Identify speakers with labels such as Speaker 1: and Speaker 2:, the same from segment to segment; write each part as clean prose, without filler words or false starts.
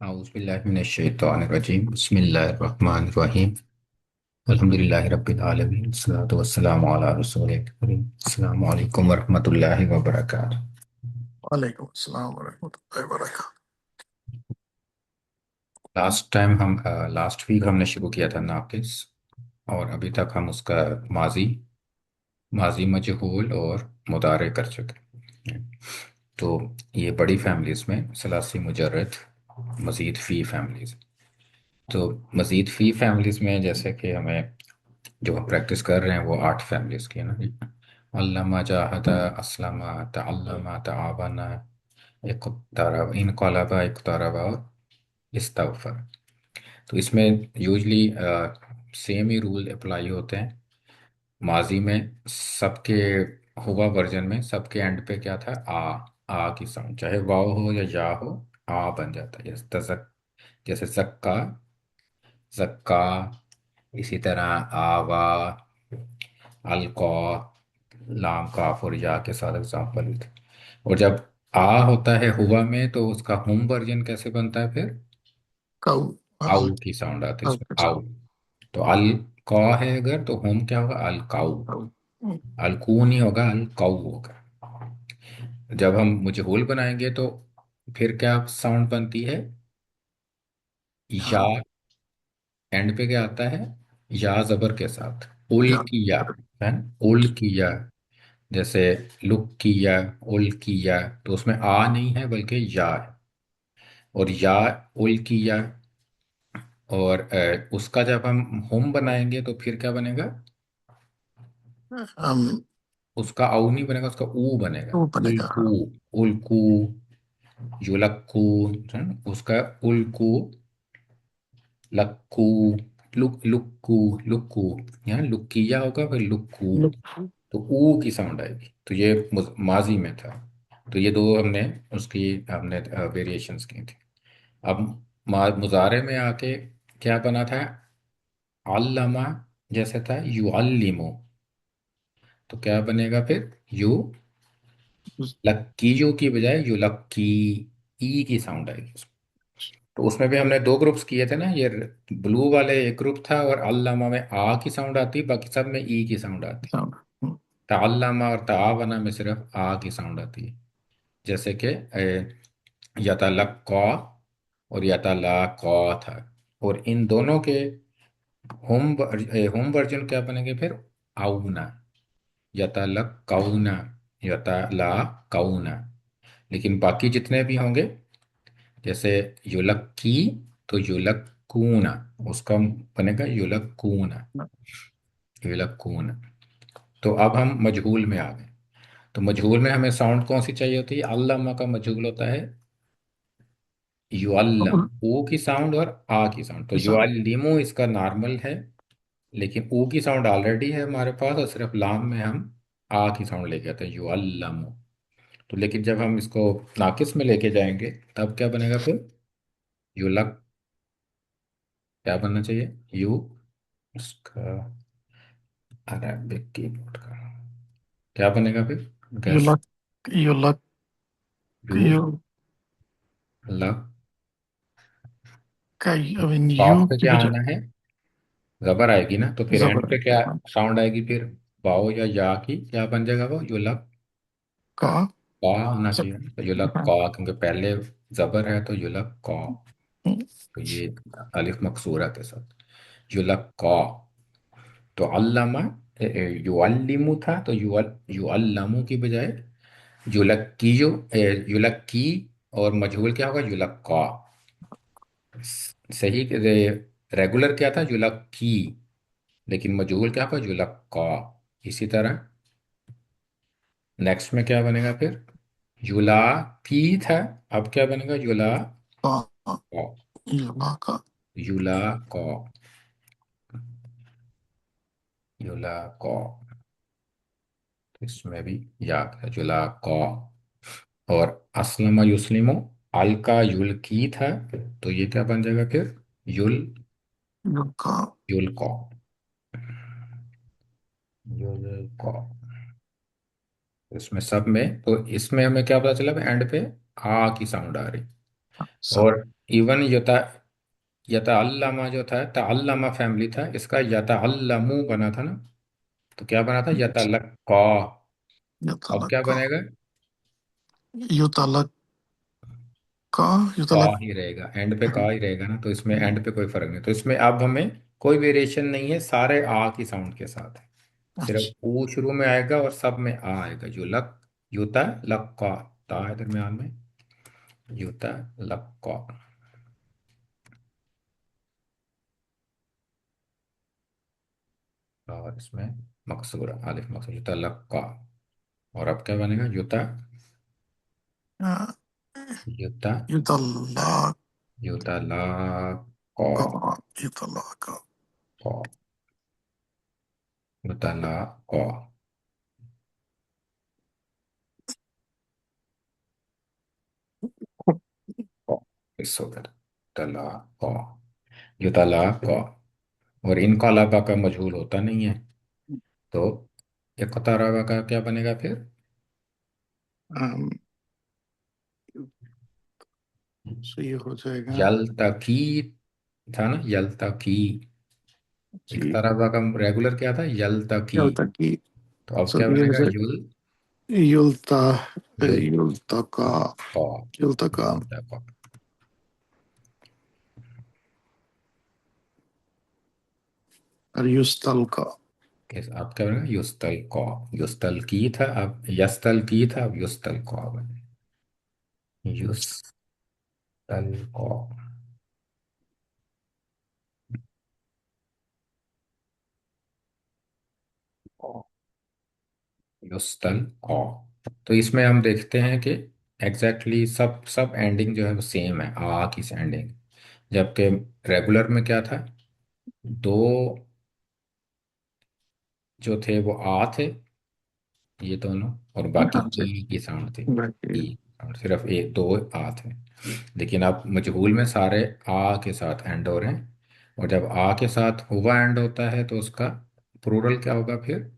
Speaker 1: औज़ुबिल्लाहिमिनश्शैतानिर्रजीम बिस्मिल्लाहिर्रहमानिर्रहीम अल्हम्दुलिल्लाहि रब्बिल आलमीन अस्सलातु वस्सलामु अला रसूलिल करीम अस्सलामु अलैकुम वरहमतुल्लाहि वबरकातुहू।
Speaker 2: वालेकुम अस्सलाम वरहमतुल्लाहि वबरकातुह।
Speaker 1: लास्ट वीक हमने शुरू किया था नाकिस, और अभी तक हम उसका माजी माजी मजहूल और मुदारे कर चुके हैं। तो ये बड़ी फैमिलीज में सलासी मुजर्रद मजीद फ़ी फैमिलीज। तो मजीद फ़ी फैमिलीज में जैसे कि हमें जो हम प्रैक्टिस कर रहे हैं वो 8 फैमिलीज की है ना जी। अल्लामा जाहदा अस्लमा तअल्लमा तआवना इक़्तरब इनक़लबा इक़्तरबा और इस्तग़फ़र। तो इसमें यूजली सेम ही रूल अप्लाई होते हैं। माजी में सबके हुआ वर्जन में सबके एंड पे क्या था, आ की साउंड, चाहे वाव हो या या हो, आ बन जाता है। जैसे तज़क, जैसे ज़क्का ज़क्का, इसी तरह आवा अलका, लाम काफ और या के साथ एग्जाम्पल भी थे। और जब आ होता है हुआ में तो उसका होम वर्जन कैसे बनता है फिर,
Speaker 2: काउ
Speaker 1: आउ की साउंड आती है
Speaker 2: काउ
Speaker 1: इसमें,
Speaker 2: के
Speaker 1: आउ।
Speaker 2: साथ
Speaker 1: तो अल कौ है अगर, तो होम क्या होगा, अल काउ।
Speaker 2: काउ।
Speaker 1: अलकू नहीं होगा, अल काउ होगा। जब हम मुजहूल बनाएंगे तो फिर क्या साउंड बनती है, या।
Speaker 2: हाँ
Speaker 1: एंड पे क्या आता है, या जबर के साथ, उल
Speaker 2: या
Speaker 1: किया है ना? उल किया, जैसे लुक किया, उल किया, तो उसमें आ नहीं है बल्कि या है। और या उल किया, और उसका जब हम होम बनाएंगे तो फिर क्या बनेगा,
Speaker 2: हम
Speaker 1: उसका औ नहीं बनेगा, उसका ऊ बनेगा।
Speaker 2: वो बनेगा।
Speaker 1: उल्कू,
Speaker 2: हाँ
Speaker 1: उल्कू, युलक्कू है ना? उसका उल्कू, लक्कू, लुक्कू, लुक्कू, यहाँ लुक्किया होगा फिर लुक्कू।
Speaker 2: लुक-
Speaker 1: तो ऊ की साउंड आएगी। तो ये माजी में था। तो ये दो हमने उसकी हमने वेरिएशंस की थी। अब मुजारे में आके क्या बना था, अल्लमा जैसे था युअल्लिमु, तो क्या बनेगा फिर, यू लक्कीजू की बजाय यू लक्की, ई की साउंड आएगी उसमें। तो उसमें भी हमने दो ग्रुप्स किए थे ना, ये ब्लू वाले एक ग्रुप था, और अल्लामा में आ की साउंड आती, बाकी सब में ई की साउंड आती।
Speaker 2: साउंड।
Speaker 1: ताल्लामा और तावना में सिर्फ आ की साउंड आती है। जैसे कि यतलक्का और यतलाका था। और इन दोनों के होम वर्जन क्या बनेंगे फिर, आउना, यतलक्काउना, यतलाकाउना। लेकिन बाकी जितने भी होंगे, जैसे युलक्की, तो युलक्कूना, उसका बनेगा युलक्कूना, युलक्कूना। तो अब हम मजहूल में आ गए। तो मजहूल में हमें साउंड कौन सी चाहिए होती है, अल्लामा का मजहूल होता है युअल्लम, ओ की साउंड और आ की साउंड। तो युअल्लिमु इसका नॉर्मल है, लेकिन ओ की साउंड ऑलरेडी है हमारे पास, और सिर्फ लाम में हम आ की साउंड लेके आते हैं, युअल्लमु। तो लेकिन जब हम इसको नाकिस में लेके जाएंगे तब क्या बनेगा फिर, युलक, क्या बनना चाहिए, यू, उसका अरबिक कीबोर्ड का क्या बनेगा फिर,
Speaker 2: you
Speaker 1: gas.
Speaker 2: Luck you luck
Speaker 1: you
Speaker 2: you
Speaker 1: luck,
Speaker 2: का आई मीन
Speaker 1: कॉफ
Speaker 2: यू
Speaker 1: पे
Speaker 2: की
Speaker 1: क्या
Speaker 2: बजाय
Speaker 1: आना है, जबर आएगी ना, तो फिर एंड
Speaker 2: जबर
Speaker 1: पे
Speaker 2: है।
Speaker 1: क्या
Speaker 2: हाँ,
Speaker 1: साउंड आएगी फिर, वाओ या की क्या बन जाएगा वो, युलक
Speaker 2: का
Speaker 1: का होना
Speaker 2: जब
Speaker 1: चाहिए। तो युलक
Speaker 2: हाँ,
Speaker 1: का, क्योंकि पहले जबर है तो युलक का। तो ये अलिफ मकसूरा के साथ युलक का। तो अल्लामा युअल्लिमु था, तो युअल्लमु की बजाय युलक्कीयो, युलक्की। और मजहूल क्या होगा, युलक्का। सही रेगुलर क्या था, युलक्की, लेकिन मजहूल क्या होगा, युलक्का। इसी तरह नेक्स्ट में क्या बनेगा फिर, युला की था, अब क्या बनेगा, युला
Speaker 2: का
Speaker 1: कौ,
Speaker 2: यू ला का
Speaker 1: युला कौ, युला कौ। तो इसमें भी याद है, जुला कौ। और असलमा युस्लिमो, अल का युल की था, तो ये क्या बन जाएगा फिर, युल,
Speaker 2: यू का
Speaker 1: युल कौ, युल कौ। इसमें सब में, तो इसमें हमें क्या पता चला, एंड पे आ की साउंड आ रही।
Speaker 2: सब।
Speaker 1: और इवन यतअल्लमा जो था, तअल्लमा फैमिली था, इसका यतअल्लमु बना था ना, तो क्या बना था, यतलक्का। अब क्या
Speaker 2: युतलक्का।
Speaker 1: बनेगा?
Speaker 2: युतलक्का।
Speaker 1: का
Speaker 2: युतलक।
Speaker 1: ही रहेगा, एंड पे का ही रहेगा ना, तो इसमें एंड पे कोई फर्क नहीं, तो इसमें अब हमें कोई वेरिएशन नहीं है, सारे आ की साउंड के साथ है।
Speaker 2: अच्छा।
Speaker 1: सिर्फ ऊ शुरू में आएगा और सब में आ आएगा, युता लक्का, ता है दरम्यान में, युता लक्का। और इसमें मकसूर, आलिफ मकसूर, युता लक्का। और अब क्या बनेगा, युता
Speaker 2: युतलक्का।
Speaker 1: युता ला कौ,
Speaker 2: युतलक्का।
Speaker 1: कौ, युता ला कौ, कौ। इस हो गया, तला कौ, युता ला कौ। और इनका अलावा का मजहूल होता नहीं है, तो इक़्तरबा का क्या बनेगा फिर?
Speaker 2: अम, सही हो जाएगा।
Speaker 1: यल्तकी था ना, यल्तकी।
Speaker 2: जी।
Speaker 1: इक़्तरबा का रेगुलर क्या था, यल्तकी।
Speaker 2: युतकी।
Speaker 1: तो अब क्या
Speaker 2: सब ये हो
Speaker 1: बनेगा,
Speaker 2: जाएगा। युल्ता।
Speaker 1: युल
Speaker 2: युल्तका।
Speaker 1: का,
Speaker 2: युल्तका।
Speaker 1: युल्तका।
Speaker 2: और युस्तलका।
Speaker 1: अब क्या बनेगा, युस्तल का। युस्तल की था, अब यस्तल की था, अब युस्तल का बने, युस्तल का। युस्तल का। तो इसमें हम देखते हैं कि एग्जैक्टली सब सब एंडिंग जो है वो सेम है, आ की एंडिंग। जबकि रेगुलर में क्या था, दो जो थे वो आ थे, ये दोनों, और बाकी
Speaker 2: हाँ जी।
Speaker 1: ई की साउंड थी।
Speaker 2: बाकी।
Speaker 1: ई साउंड, सिर्फ एक दो आ थे। लेकिन अब मजहूल में सारे आ के साथ एंड हो रहे हैं, और जब आ के साथ हुआ एंड होता है तो उसका प्लूरल क्या होगा फिर,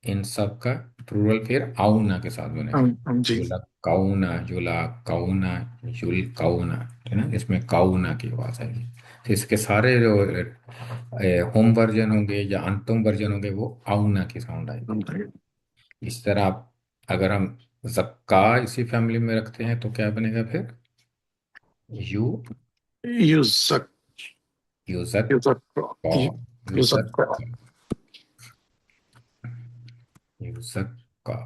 Speaker 1: इन सब का प्लूरल फिर आउना के साथ बनेगा।
Speaker 2: जी।
Speaker 1: युला काउना, युला काउना, युल काउना, है ना, इसमें काउना की आवाज आएगी। तो इसके सारे जो होम वर्जन होंगे या अंतम वर्जन होंगे वो आउना की साउंड आएगी। इस तरह आप, अगर हम जक्का इसी फैमिली में रखते हैं तो क्या बनेगा फिर, यू
Speaker 2: युजक।
Speaker 1: यूजक
Speaker 2: युजक।
Speaker 1: का, यूजक
Speaker 2: युजक।
Speaker 1: का, यूजक का।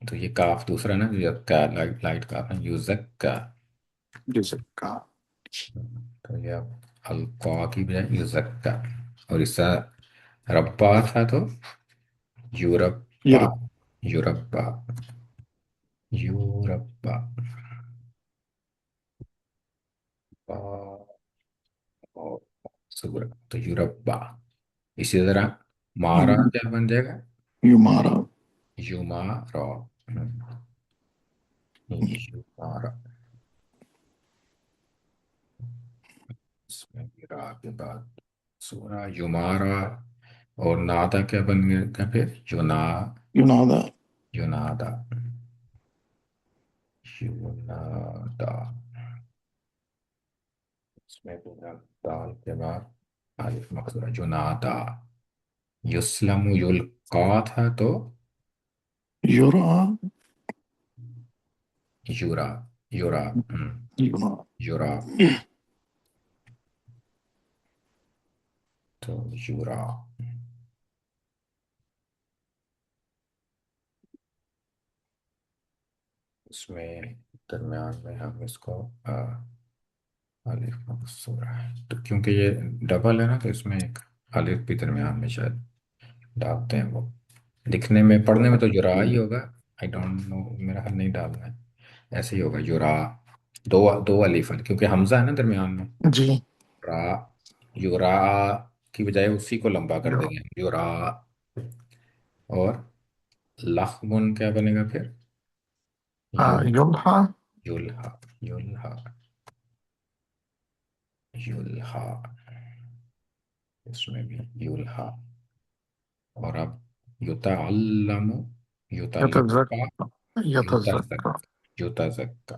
Speaker 1: तो ये काफ दूसरा ना, जो का लाइट लाइट काफ है, यूजक का।
Speaker 2: युजक।
Speaker 1: तो ये अलका की बजाय यूजक का। और इसका रब्बा था तो यूरप्पा,
Speaker 2: यूरोप।
Speaker 1: यूरप्पा, यूरप्पा। और सुगुर, तो यूरप्पा। इसी तरह मारा क्या बन जाएगा,
Speaker 2: युमारा।
Speaker 1: युमारा, युमारा। इसमें भी रा के बाद सूरा, युमारा। और नादा क्या बन गया फिर,
Speaker 2: युनादा।
Speaker 1: युनादा, युनादा। इसमें भी ना, दाल के बाद अलिफ मकसूरा, युनादा। युस्लमु युल्का था तो
Speaker 2: युरा।
Speaker 1: युरा, युरा,
Speaker 2: युना।
Speaker 1: युरा। तो युरा। इसमें दरम्यान में हम इसको अलिफ मकसूरा है, तो क्योंकि ये डबल है ना, तो इसमें एक अलिफ भी दरम्यान में शायद डालते हैं वो। लिखने में, पढ़ने में तो जुरा ही होगा। आई डोंट नो, मेरा ख्याल नहीं डालना है, ऐसे ही होगा जुरा। दो दो अलीफ है क्योंकि हमजा है ना दरमियान में।
Speaker 2: जी।
Speaker 1: रा, युरा की बजाय उसी को लंबा कर
Speaker 2: युरा।
Speaker 1: देंगे, युरा। और लहमुन क्या बनेगा फिर, युल,
Speaker 2: युल्हा।
Speaker 1: युल्हा, युल्हा, युल्हा। इसमें भी युल्हा। और अब युतअल्लमु,
Speaker 2: यतजक।
Speaker 1: युतलक्का, युतज़क,
Speaker 2: यतजक।
Speaker 1: युतज़क्का।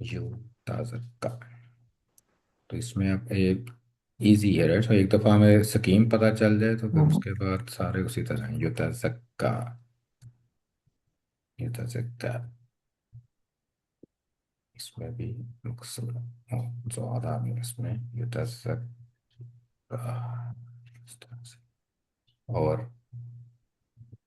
Speaker 1: युतज़क्का। तो इसमें अब एक इजी है, राइट? तो एक दफ़ा हमें स्कीम पता चल जाए तो फिर उसके बाद सारे उसी तरह हैं। युतज़क्का, युतज़क्का। इसमें भी मकसूद ज़्यादा में इसमें युतज़क्का इस तरह से। और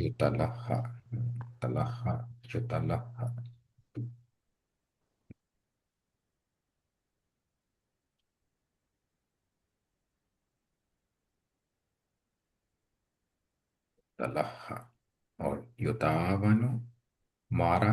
Speaker 1: युतलहा, तलहा, युतलहा, तलहा। और युतावनु, मारा,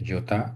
Speaker 1: युता,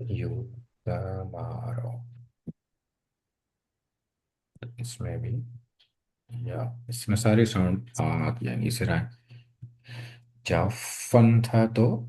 Speaker 1: युतमारो। इसमें भी या इसमें सारे साउंड यानी इसे जाफन था तो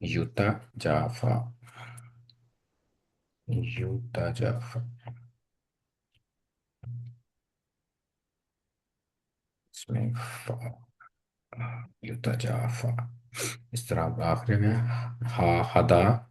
Speaker 1: युता जाफा, युता जाफा। इसमें युता जाफा। इस तरह आखिरी में हा हदा,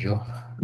Speaker 1: युह,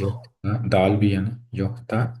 Speaker 1: युक्ता, दाल भी है ना, युक्ता।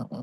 Speaker 1: हाँ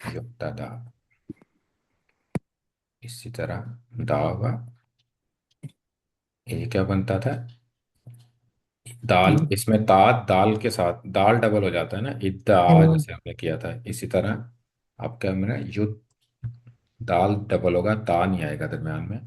Speaker 1: युक्तदा। इसी तरह दावा, ये क्या बनता था? दाल, इसमें ता दाल के साथ दाल डबल हो जाता है ना, इद्दा, जैसे हमने किया था इसी तरह। अब क्या मेरा युद्ध, दाल डबल होगा, ता नहीं आएगा दरम्यान में।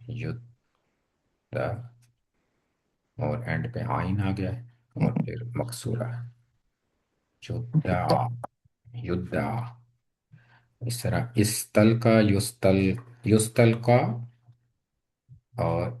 Speaker 1: युद्ध, और एंड पे आइन आ गया है, और फिर मकसूरा, युद्धा, युद्धा। इस तरह इस्तल का युस्तल, युस्तल का, और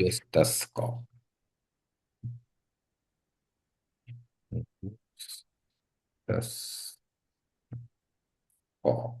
Speaker 1: युस्तस का, युस्तस का।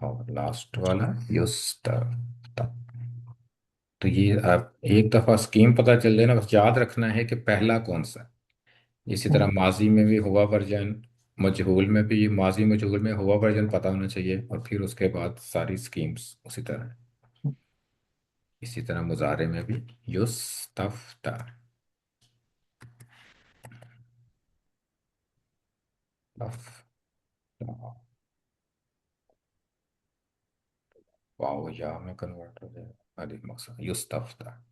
Speaker 1: और लास्ट वाला युस्तर। तो ये आप एक दफा स्कीम पता चल जाए ना, बस याद रखना है कि पहला कौन सा है। इसी तरह माजी में भी हुआ वर्जन, मजहूल में भी, माजी मजहूल में हुआ वर्जन पता होना चाहिए, और फिर उसके बाद सारी स्कीम्स उसी तरह। इसी तरह मुजारे में भी युस्तफ्ता, तफ्ता, वाओ या में कन्वर्ट हो जाएगा, अधिक मकसद युस्तफ्ता,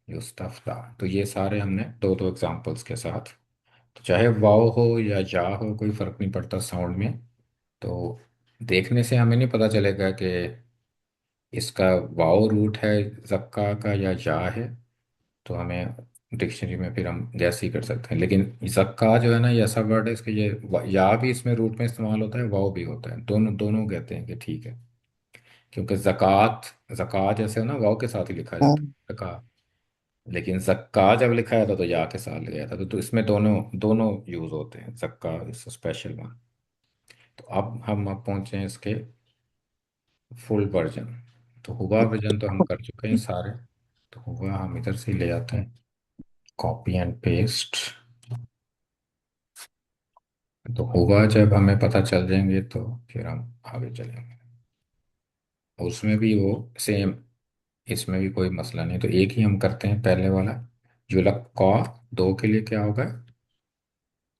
Speaker 1: युस्तफ्ता। तो ये सारे हमने दो दो एग्जांपल्स के साथ, तो चाहे वाओ हो या जा हो, कोई फर्क नहीं पड़ता साउंड में। तो देखने से हमें नहीं पता चलेगा कि इसका वाओ रूट है जक्का का या जा है। तो हमें डिक्शनरी में फिर हम गैस ही कर सकते हैं, लेकिन जक्का जो है ना, ये ऐसा वर्ड है, इसके ये या भी इसमें रूट में इस्तेमाल होता है, वाओ भी होता है, दोनों दोनों कहते हैं कि ठीक है। क्योंकि जक़ात, जक़ात जैसे हो ना, वाओ के साथ ही लिखा जाता है जक़ात, लेकिन जक्का जब लिखा जाता तो या के साथ लिखा जाता। तो इसमें दोनों दोनों यूज होते हैं, जक्का इस स्पेशल वन। तो अब हम अब पहुंचे हैं इसके फुल वर्जन। तो हुआ वर्जन तो हम कर चुके हैं सारे। तो हुआ हम इधर से ही ले आते हैं, कॉपी एंड पेस्ट। तो हुआ जब हमें पता चल जाएंगे तो फिर हम आगे चलेंगे। और उसमें भी वो सेम, इसमें भी कोई मसला नहीं। तो एक ही हम करते हैं, पहले वाला युलक कौ, दो के लिए क्या होगा?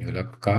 Speaker 1: युलक का,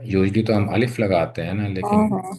Speaker 1: यूजली तो हम अलिफ लगाते हैं ना, लेकिन
Speaker 3: हाँ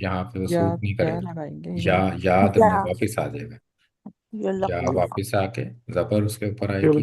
Speaker 1: यहाँ पे वो
Speaker 3: या
Speaker 1: सूट नहीं
Speaker 3: क्या
Speaker 1: करेगा।
Speaker 3: लगाएंगे
Speaker 1: याद में
Speaker 3: या
Speaker 1: वापस आ जाएगा, या
Speaker 3: युलक्की
Speaker 1: वापस आके जबर उसके ऊपर आएगी,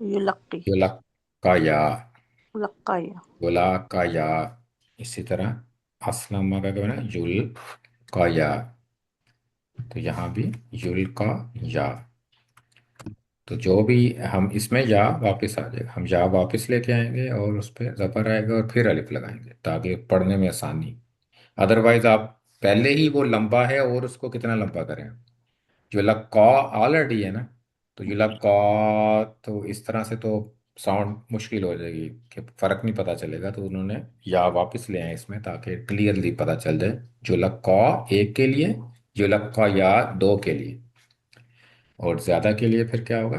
Speaker 3: युलक्की
Speaker 1: युलक का या,
Speaker 3: युलक्काया
Speaker 1: युला का या। इसी तरह असलम का क्या बना, युल का या। तो यहाँ भी युल का या। तो जो भी हम इसमें या वापस आ जाएगा, हम या वापस लेके आएंगे और उस पर जबर आएगा और फिर अलिफ लगाएंगे ताकि पढ़ने में आसानी। अदरवाइज आप पहले ही वो लंबा है और उसको कितना लंबा करें। जुला क ऑलरेडी है ना, तो जुला क तो इस तरह से तो साउंड मुश्किल हो जाएगी कि फर्क नहीं पता चलेगा, तो उन्होंने या वापस ले आए इसमें ताकि क्लियरली पता चल जाए। जुला क एक के लिए, जुला क या दो के लिए, और ज्यादा के लिए फिर क्या होगा।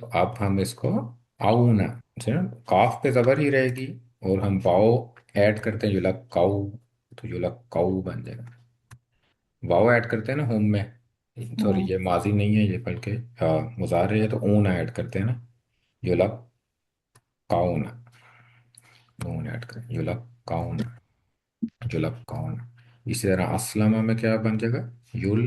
Speaker 1: तो अब हम इसको आऊ ना, है ना, काफ पे जबर ही रहेगी, और हम वाओ ऐड करते हैं जुला काऊ, तो जुला काऊ बन जाएगा। वाओ ऐड करते हैं ना होम में, सॉरी ये माजी नहीं है ये, बल्कि मुजारे है, तो ऊन ऐड करते हैं ना, जुला काउन, ऊन ऐड करें जुला काउन, जुला काउन। इसी तरह अस्लमा में क्या बन जाएगा, युल,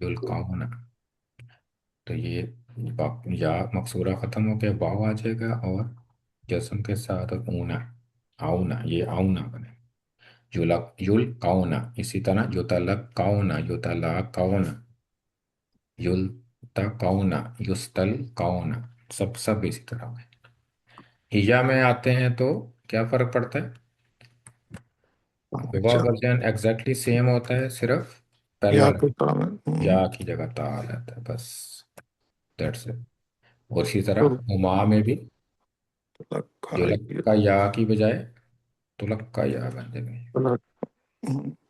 Speaker 1: युल काउन। तो ये या मकसूरा ख़त्म हो गया, वाव आ जाएगा, और जस्म के साथ और ऊना, आउना, ये आउना बने, युलक युल काउना। इसी तरह युतलक काउना, युतला काउना, युल काउना, युस्तल काउना, सब इसी तरह होगा। हिजा में आते हैं तो क्या फ़र्क पड़ता है। हुआ
Speaker 2: अच्छा
Speaker 1: वर्जन एग्जैक्टली सेम होता है, सिर्फ पहला
Speaker 2: या
Speaker 1: लफ्ज़
Speaker 2: तो ताम
Speaker 1: या की जगह ता आ जाता है, बस दैट्स इट। और इसी तरह
Speaker 2: तो
Speaker 1: हुमा में भी
Speaker 2: तलक्का
Speaker 1: जो लक्का या की बजाय तुलक्का या बन जाएगी,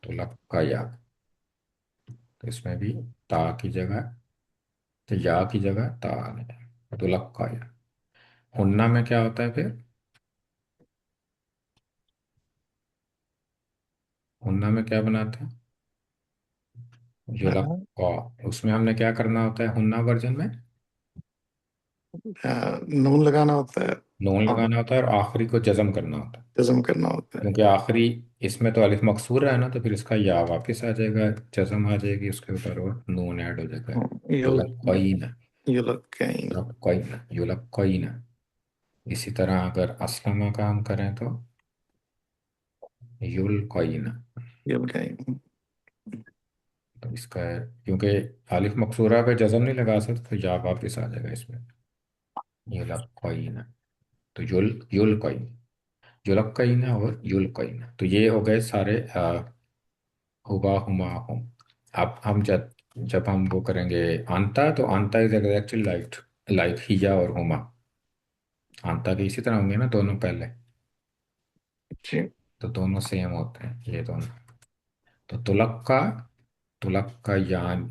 Speaker 1: तुलक्का या। तो इसमें भी ता की जगह, तो या की जगह ता आ गया, तुलक्का या। हुन्ना में क्या होता है फिर, हुन्ना में क्या बनाते हैं, जो लक्का, उसमें हमने क्या करना होता है हुन्ना वर्जन में,
Speaker 2: नून लगाना होता है
Speaker 1: नून
Speaker 2: और
Speaker 1: लगाना होता है और आखिरी को जज़म करना होता है।
Speaker 2: जज्म करना होता है।
Speaker 1: क्योंकि आखिरी इसमें तो अलिफ मकसूर है ना, तो फिर इसका या वापस आ जाएगा, जज़म आ जाएगी उसके ऊपर, और नून ऐड हो जाएगा।
Speaker 2: यल
Speaker 1: युलक्कईना,
Speaker 2: युलक्कैन
Speaker 1: युलक्कईना, युलक्कईना। इसी तरह अगर असलमा का हम करें तो युलक्कईना।
Speaker 2: युलक्कैन
Speaker 1: तो इसका है, क्योंकि अलिफ मकसूरा पे जज़म नहीं लगा सकते, तो या वापस आ जाएगा इसमें, युलक्कईना। तो युलक्कईन, युलक्कईना और युलक्कईना, तो ये हो गए सारे हुबा हुमा हुम। अब हम जब हम वो करेंगे अंता, तो अंता इज एक्चुअली लाइक लाइक हिया और हुमा, अंता के इसी तरह होंगे ना दोनों पहले,
Speaker 2: जी
Speaker 1: तो दोनों सेम होते हैं ये दोनों। तो तुलक्का, तुलक्का यान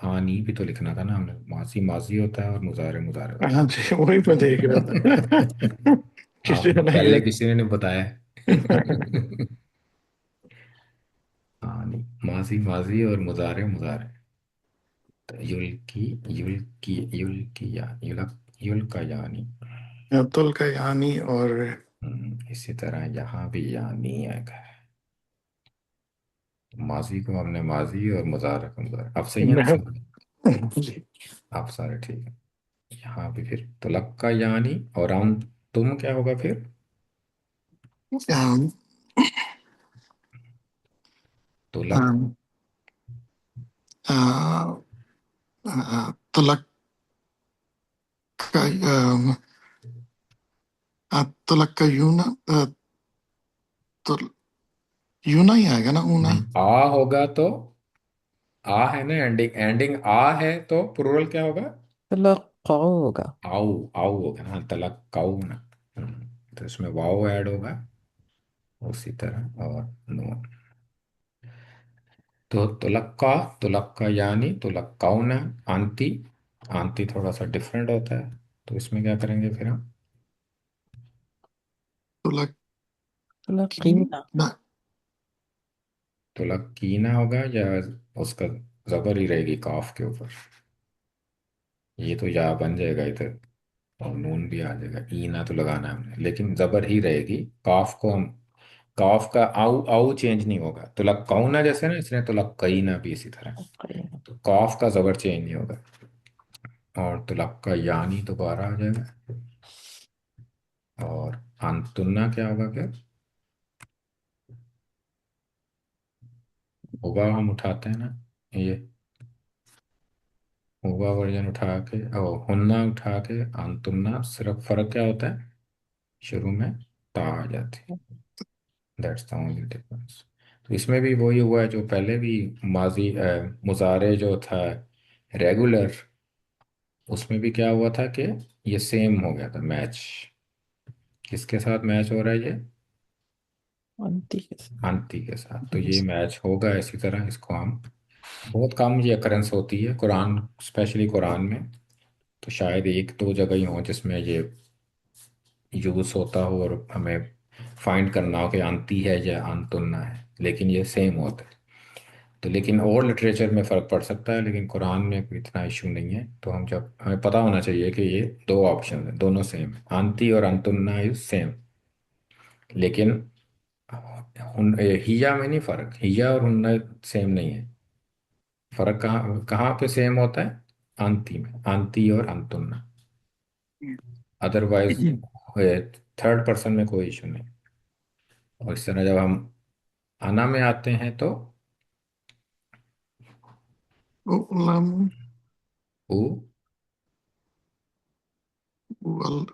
Speaker 1: आनी भी तो लिखना था ना हमने, माजी माजी होता है और मुजारे मुजारे होता
Speaker 2: हाँ जी वही मैं देख रहा था
Speaker 1: है।
Speaker 2: किसी
Speaker 1: आपको
Speaker 2: ने ये
Speaker 1: पहले किसी ने नहीं बताया। आनी, माजी माजी और मुजारे मुजारे, तो युल्की, युल्की, युल्की या युलक, युल्का यानी।
Speaker 2: अब्दुल का यानी और
Speaker 1: इसी तरह यहाँ भी यानी आएगा। माजी को हमने माजी और मुजारे को मुजारे, अब सही है ना
Speaker 2: मैं
Speaker 1: सब,
Speaker 2: जी
Speaker 1: आप सारे ठीक है। यहाँ भी फिर तुलक्का यानी, और हम तुम क्या होगा फिर,
Speaker 2: um,
Speaker 1: तुलक,
Speaker 2: um, uh, तुलक का तुलक का यूना तुल यूना ही आएगा ना ऊना
Speaker 1: आ होगा तो, आ है ना एंडिंग, एंडिंग आ है तो प्लूरल क्या होगा,
Speaker 4: तलक्काऊ होगा।
Speaker 1: आऊ, आऊ होगा ना, तलक काऊ ना। तो इसमें वाओ ऐड होगा उसी तरह, और नून। तो तुलक्का, तुलक्का यानी तुलक्काउना, आंती, आंती थोड़ा सा डिफरेंट होता है, तो इसमें क्या करेंगे फिर हम,
Speaker 2: तुलक
Speaker 4: तलक्कीना।
Speaker 2: ना
Speaker 1: तुलक्कीना होगा, या उसका जबर ही रहेगी काफ के ऊपर, ये तो या बन जाएगा इधर, और नून भी आ जाएगा, ईना तो लगाना है हमने, लेकिन जबर ही रहेगी, काफ को हम, काफ का आउ आउ चेंज नहीं होगा, तुलक्काउना जैसे ना, इसने तुलक्कईना भी इसी तरह, तो काफ का जबर चेंज नहीं होगा, और तुलक्का यानी दोबारा आ जाएगा, और अंतुन्ना क्या होगा फिर, होगा हम उठाते हैं ना ये, हुआ वर्जन उठा के ओ हुन्ना उठा के अंतुन्ना, सिर्फ फर्क क्या होता है, शुरू में ता आ जाती, दैट्स द ओनली डिफरेंस। तो इसमें भी वही हुआ है जो पहले भी माजी मुजारे जो था रेगुलर, उसमें भी क्या हुआ था कि ये सेम हो गया था मैच। किसके साथ मैच हो रहा है ये,
Speaker 4: अंति के साथ।
Speaker 1: अंति के साथ। तो ये मैच होगा इसी तरह, इसको हम बहुत कम ये अकरेंस होती है कुरान, स्पेशली कुरान में। तो शायद एक दो जगह ही हो जिसमें ये यूज़ होता हो और हमें फाइंड करना हो कि अंती है या अंतुन्ना है, लेकिन ये सेम होता है। तो लेकिन और लिटरेचर में फ़र्क पड़ सकता है, लेकिन कुरान में कोई इतना इशू नहीं है। तो हम जब हमें पता होना चाहिए कि ये दो ऑप्शन है, दोनों सेम है, अंती और अंतुन्ना इज सेम। लेकिन हिया में नहीं फ़र्क, हिया और हुन्ना सेम नहीं है। फ़र्क कहाँ कहाँ पे सेम होता है, अंती में, अंती और अंतुन्ना। अदरवाइज थर्ड पर्सन में कोई इशू नहीं। और इस तरह जब हम आना में आते हैं तो
Speaker 2: उलम
Speaker 1: ऊ,
Speaker 2: वल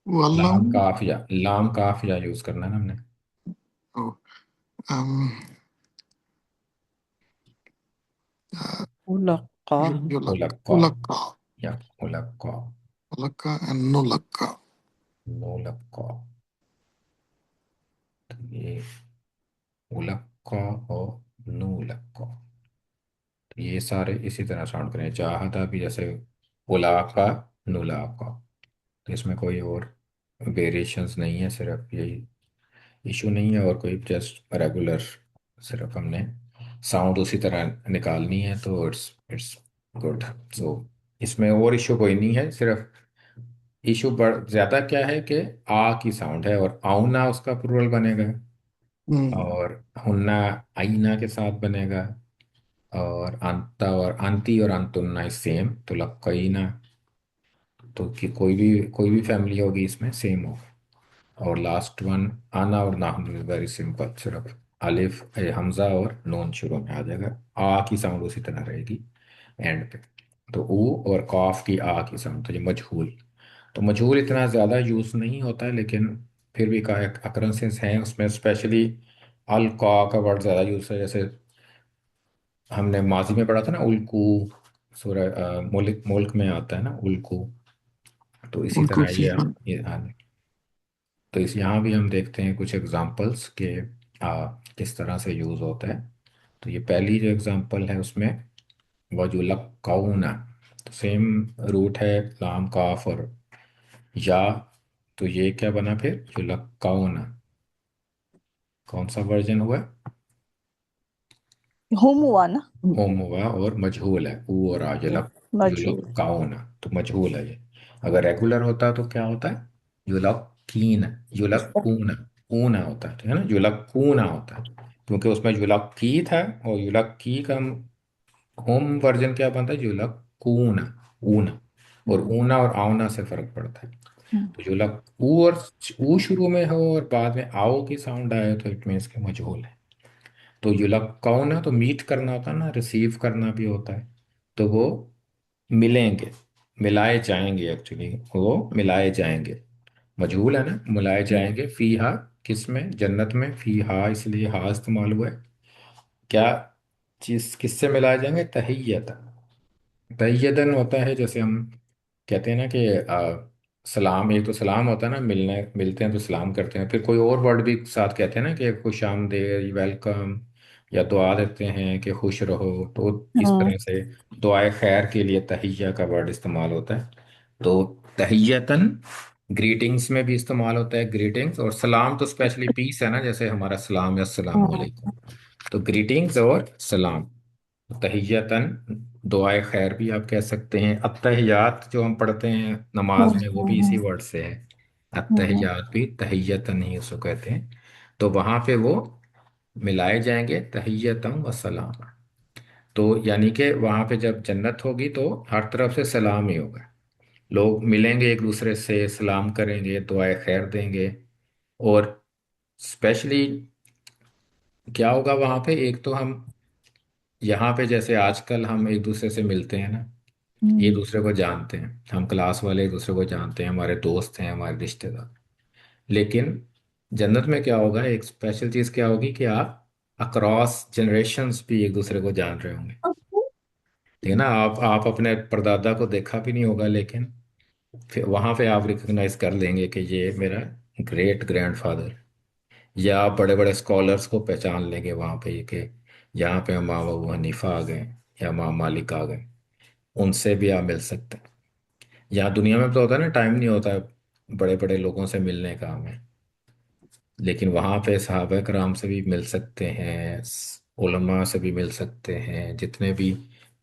Speaker 2: वलम
Speaker 1: लाम काफिया, लाम काफिया यूज करना है ना हमने।
Speaker 2: ओ um
Speaker 4: उलक्का।
Speaker 2: yulak
Speaker 1: उलक्का
Speaker 2: ulaka
Speaker 1: या उलक्का,
Speaker 2: ulaka and nulaka.
Speaker 1: नोलक्का। तो ये उलक्का और नूलक्का, तो ये सारे इसी तरह साउंड करें, चाहता भी जैसे उलाका नुलाका। तो इसमें कोई और वेरिएशंस नहीं है, सिर्फ यही इशू नहीं है और कोई, जस्ट रेगुलर, सिर्फ हमने साउंड उसी तरह निकालनी है, तो इट्स इट्स गुड। सो इसमें और इशू कोई नहीं है, सिर्फ इशू बड़ ज़्यादा क्या है कि आ की साउंड है और आउना उसका प्लूरल बनेगा, और हुन्ना आईना के साथ बनेगा, और अंता और अंती और अंतुन्ना सेम, तो लक्कईना। तो कि कोई भी फैमिली होगी इसमें सेम होगा। और लास्ट वन आना और नाहन, वेरी सिंपल, सिर्फ अलिफ हमजा और नून शुरू में आ जाएगा, आ की साउंड उसी तरह रहेगी एंड पे। तो ऊ और कॉफ की आ की साउंड, तो ये मजहूल। तो मजहूल इतना ज़्यादा यूज़ नहीं होता है, लेकिन फिर भी का अकरेंसेस हैं उसमें, स्पेशली अल का वर्ड ज़्यादा यूज़ है। जैसे हमने माजी में पढ़ा था ना, उल्कू, सूरह मुल्क मुल्क में आता है ना उल्कू। तो इसी
Speaker 2: उनको
Speaker 1: तरह
Speaker 2: फीहा
Speaker 1: ये हाँ, तो इस यहाँ भी हम देखते हैं कुछ एग्जांपल्स के किस तरह से यूज़ होता है। तो ये पहली जो एग्जांपल है उसमें वजुलक्काउना, तो सेम रूट है लाम काफ और या। तो ये क्या बना फिर, युलक्काउना, कौन सा वर्जन हुआ,
Speaker 3: हुम हुआ ना।
Speaker 1: होम हुआ, और मजहूल है ऊ और आ,
Speaker 3: मजहूल।
Speaker 1: युलक्काउना, तो मजहूल है ये। अगर रेगुलर होता तो क्या होता है, युलक्कीन, युलक्कूना, ऊना होता है, ठीक है ना, युलक्कूना होता है, क्योंकि उसमें युलक्की था, और युलक्की का होम वर्जन क्या बनता है, युलक्कूना, ऊना। और
Speaker 3: हम्म,
Speaker 1: ऊना और आउना से फर्क पड़ता है।
Speaker 3: हम्म,
Speaker 1: तो युलक ऊ और ऊ शुरू में हो और बाद में आओ की साउंड आए तो इट मीन्स के मजहूल है। तो युलक्काउना तो मीट करना होता है ना, रिसीव करना भी होता है। तो वो मिलेंगे, मिलाए जाएंगे, एक्चुअली वो मिलाए जाएंगे, मजहूल है ना, मिलाए जाएंगे फीहा, किस में, जन्नत में, फीहा इसलिए हा इस्तेमाल हुआ है। क्या चीज किससे मिलाए जाएंगे, तहियत, तहियतन होता है, जैसे हम कहते हैं ना कि सलाम, एक तो सलाम होता है ना, मिलने मिलते हैं तो सलाम करते हैं, फिर कोई और वर्ड भी साथ कहते हैं ना कि खुश आमदेद, वेलकम, या दुआ देते हैं कि खुश रहो। तो इस
Speaker 3: हम्म,
Speaker 1: तरह से दुआए खैर के लिए तहिया का वर्ड इस्तेमाल होता है। तो तहियतन ग्रीटिंग्स में भी इस्तेमाल होता है, ग्रीटिंग्स, और सलाम तो स्पेशली पीस है ना, जैसे हमारा सलाम या अस्सलाम
Speaker 3: हम्म,
Speaker 1: वालेकुम। तो ग्रीटिंग्स और सलाम, तहियतन दुआए खैर भी आप कह सकते हैं। अत्तहियात जो हम पढ़ते हैं नमाज में, वो भी इसी वर्ड से है,
Speaker 3: हम्म,
Speaker 1: अत्तहियात भी तहियतन ही उसको कहते हैं। तो वहां पे वो मिलाए जाएंगे तहियतम व सलाम। तो यानी कि वहां पे जब जन्नत होगी तो हर तरफ से सलाम ही होगा, लोग मिलेंगे एक दूसरे से, सलाम करेंगे, दुआए खैर देंगे। और स्पेशली क्या होगा वहां पे, एक तो हम यहाँ पे जैसे आजकल हम एक दूसरे से मिलते हैं ना, एक दूसरे को जानते हैं, हम क्लास वाले एक दूसरे को जानते हैं, हमारे दोस्त हैं, हमारे रिश्तेदार। लेकिन जन्नत में क्या होगा, एक स्पेशल चीज़ क्या होगी कि आप अक्रॉस जनरेशन्स भी एक दूसरे को जान रहे होंगे। ठीक है ना, आप अपने परदादा को देखा भी नहीं होगा, लेकिन फिर वहां पे आप रिकग्नाइज कर लेंगे कि ये मेरा ग्रेट ग्रैंडफादर। या आप बड़े बड़े स्कॉलर्स को पहचान लेंगे वहां पे कि यहाँ पे माँ बाबू हनीफा आ गए या माँ मालिक आ गए, उनसे भी आप मिल सकते हैं। यहाँ दुनिया में तो होता है ना, टाइम नहीं होता है बड़े बड़े लोगों से मिलने का हमें, लेकिन वहाँ पे सहाबा कराम से भी मिल सकते हैं, उलमा से भी मिल सकते हैं, जितने भी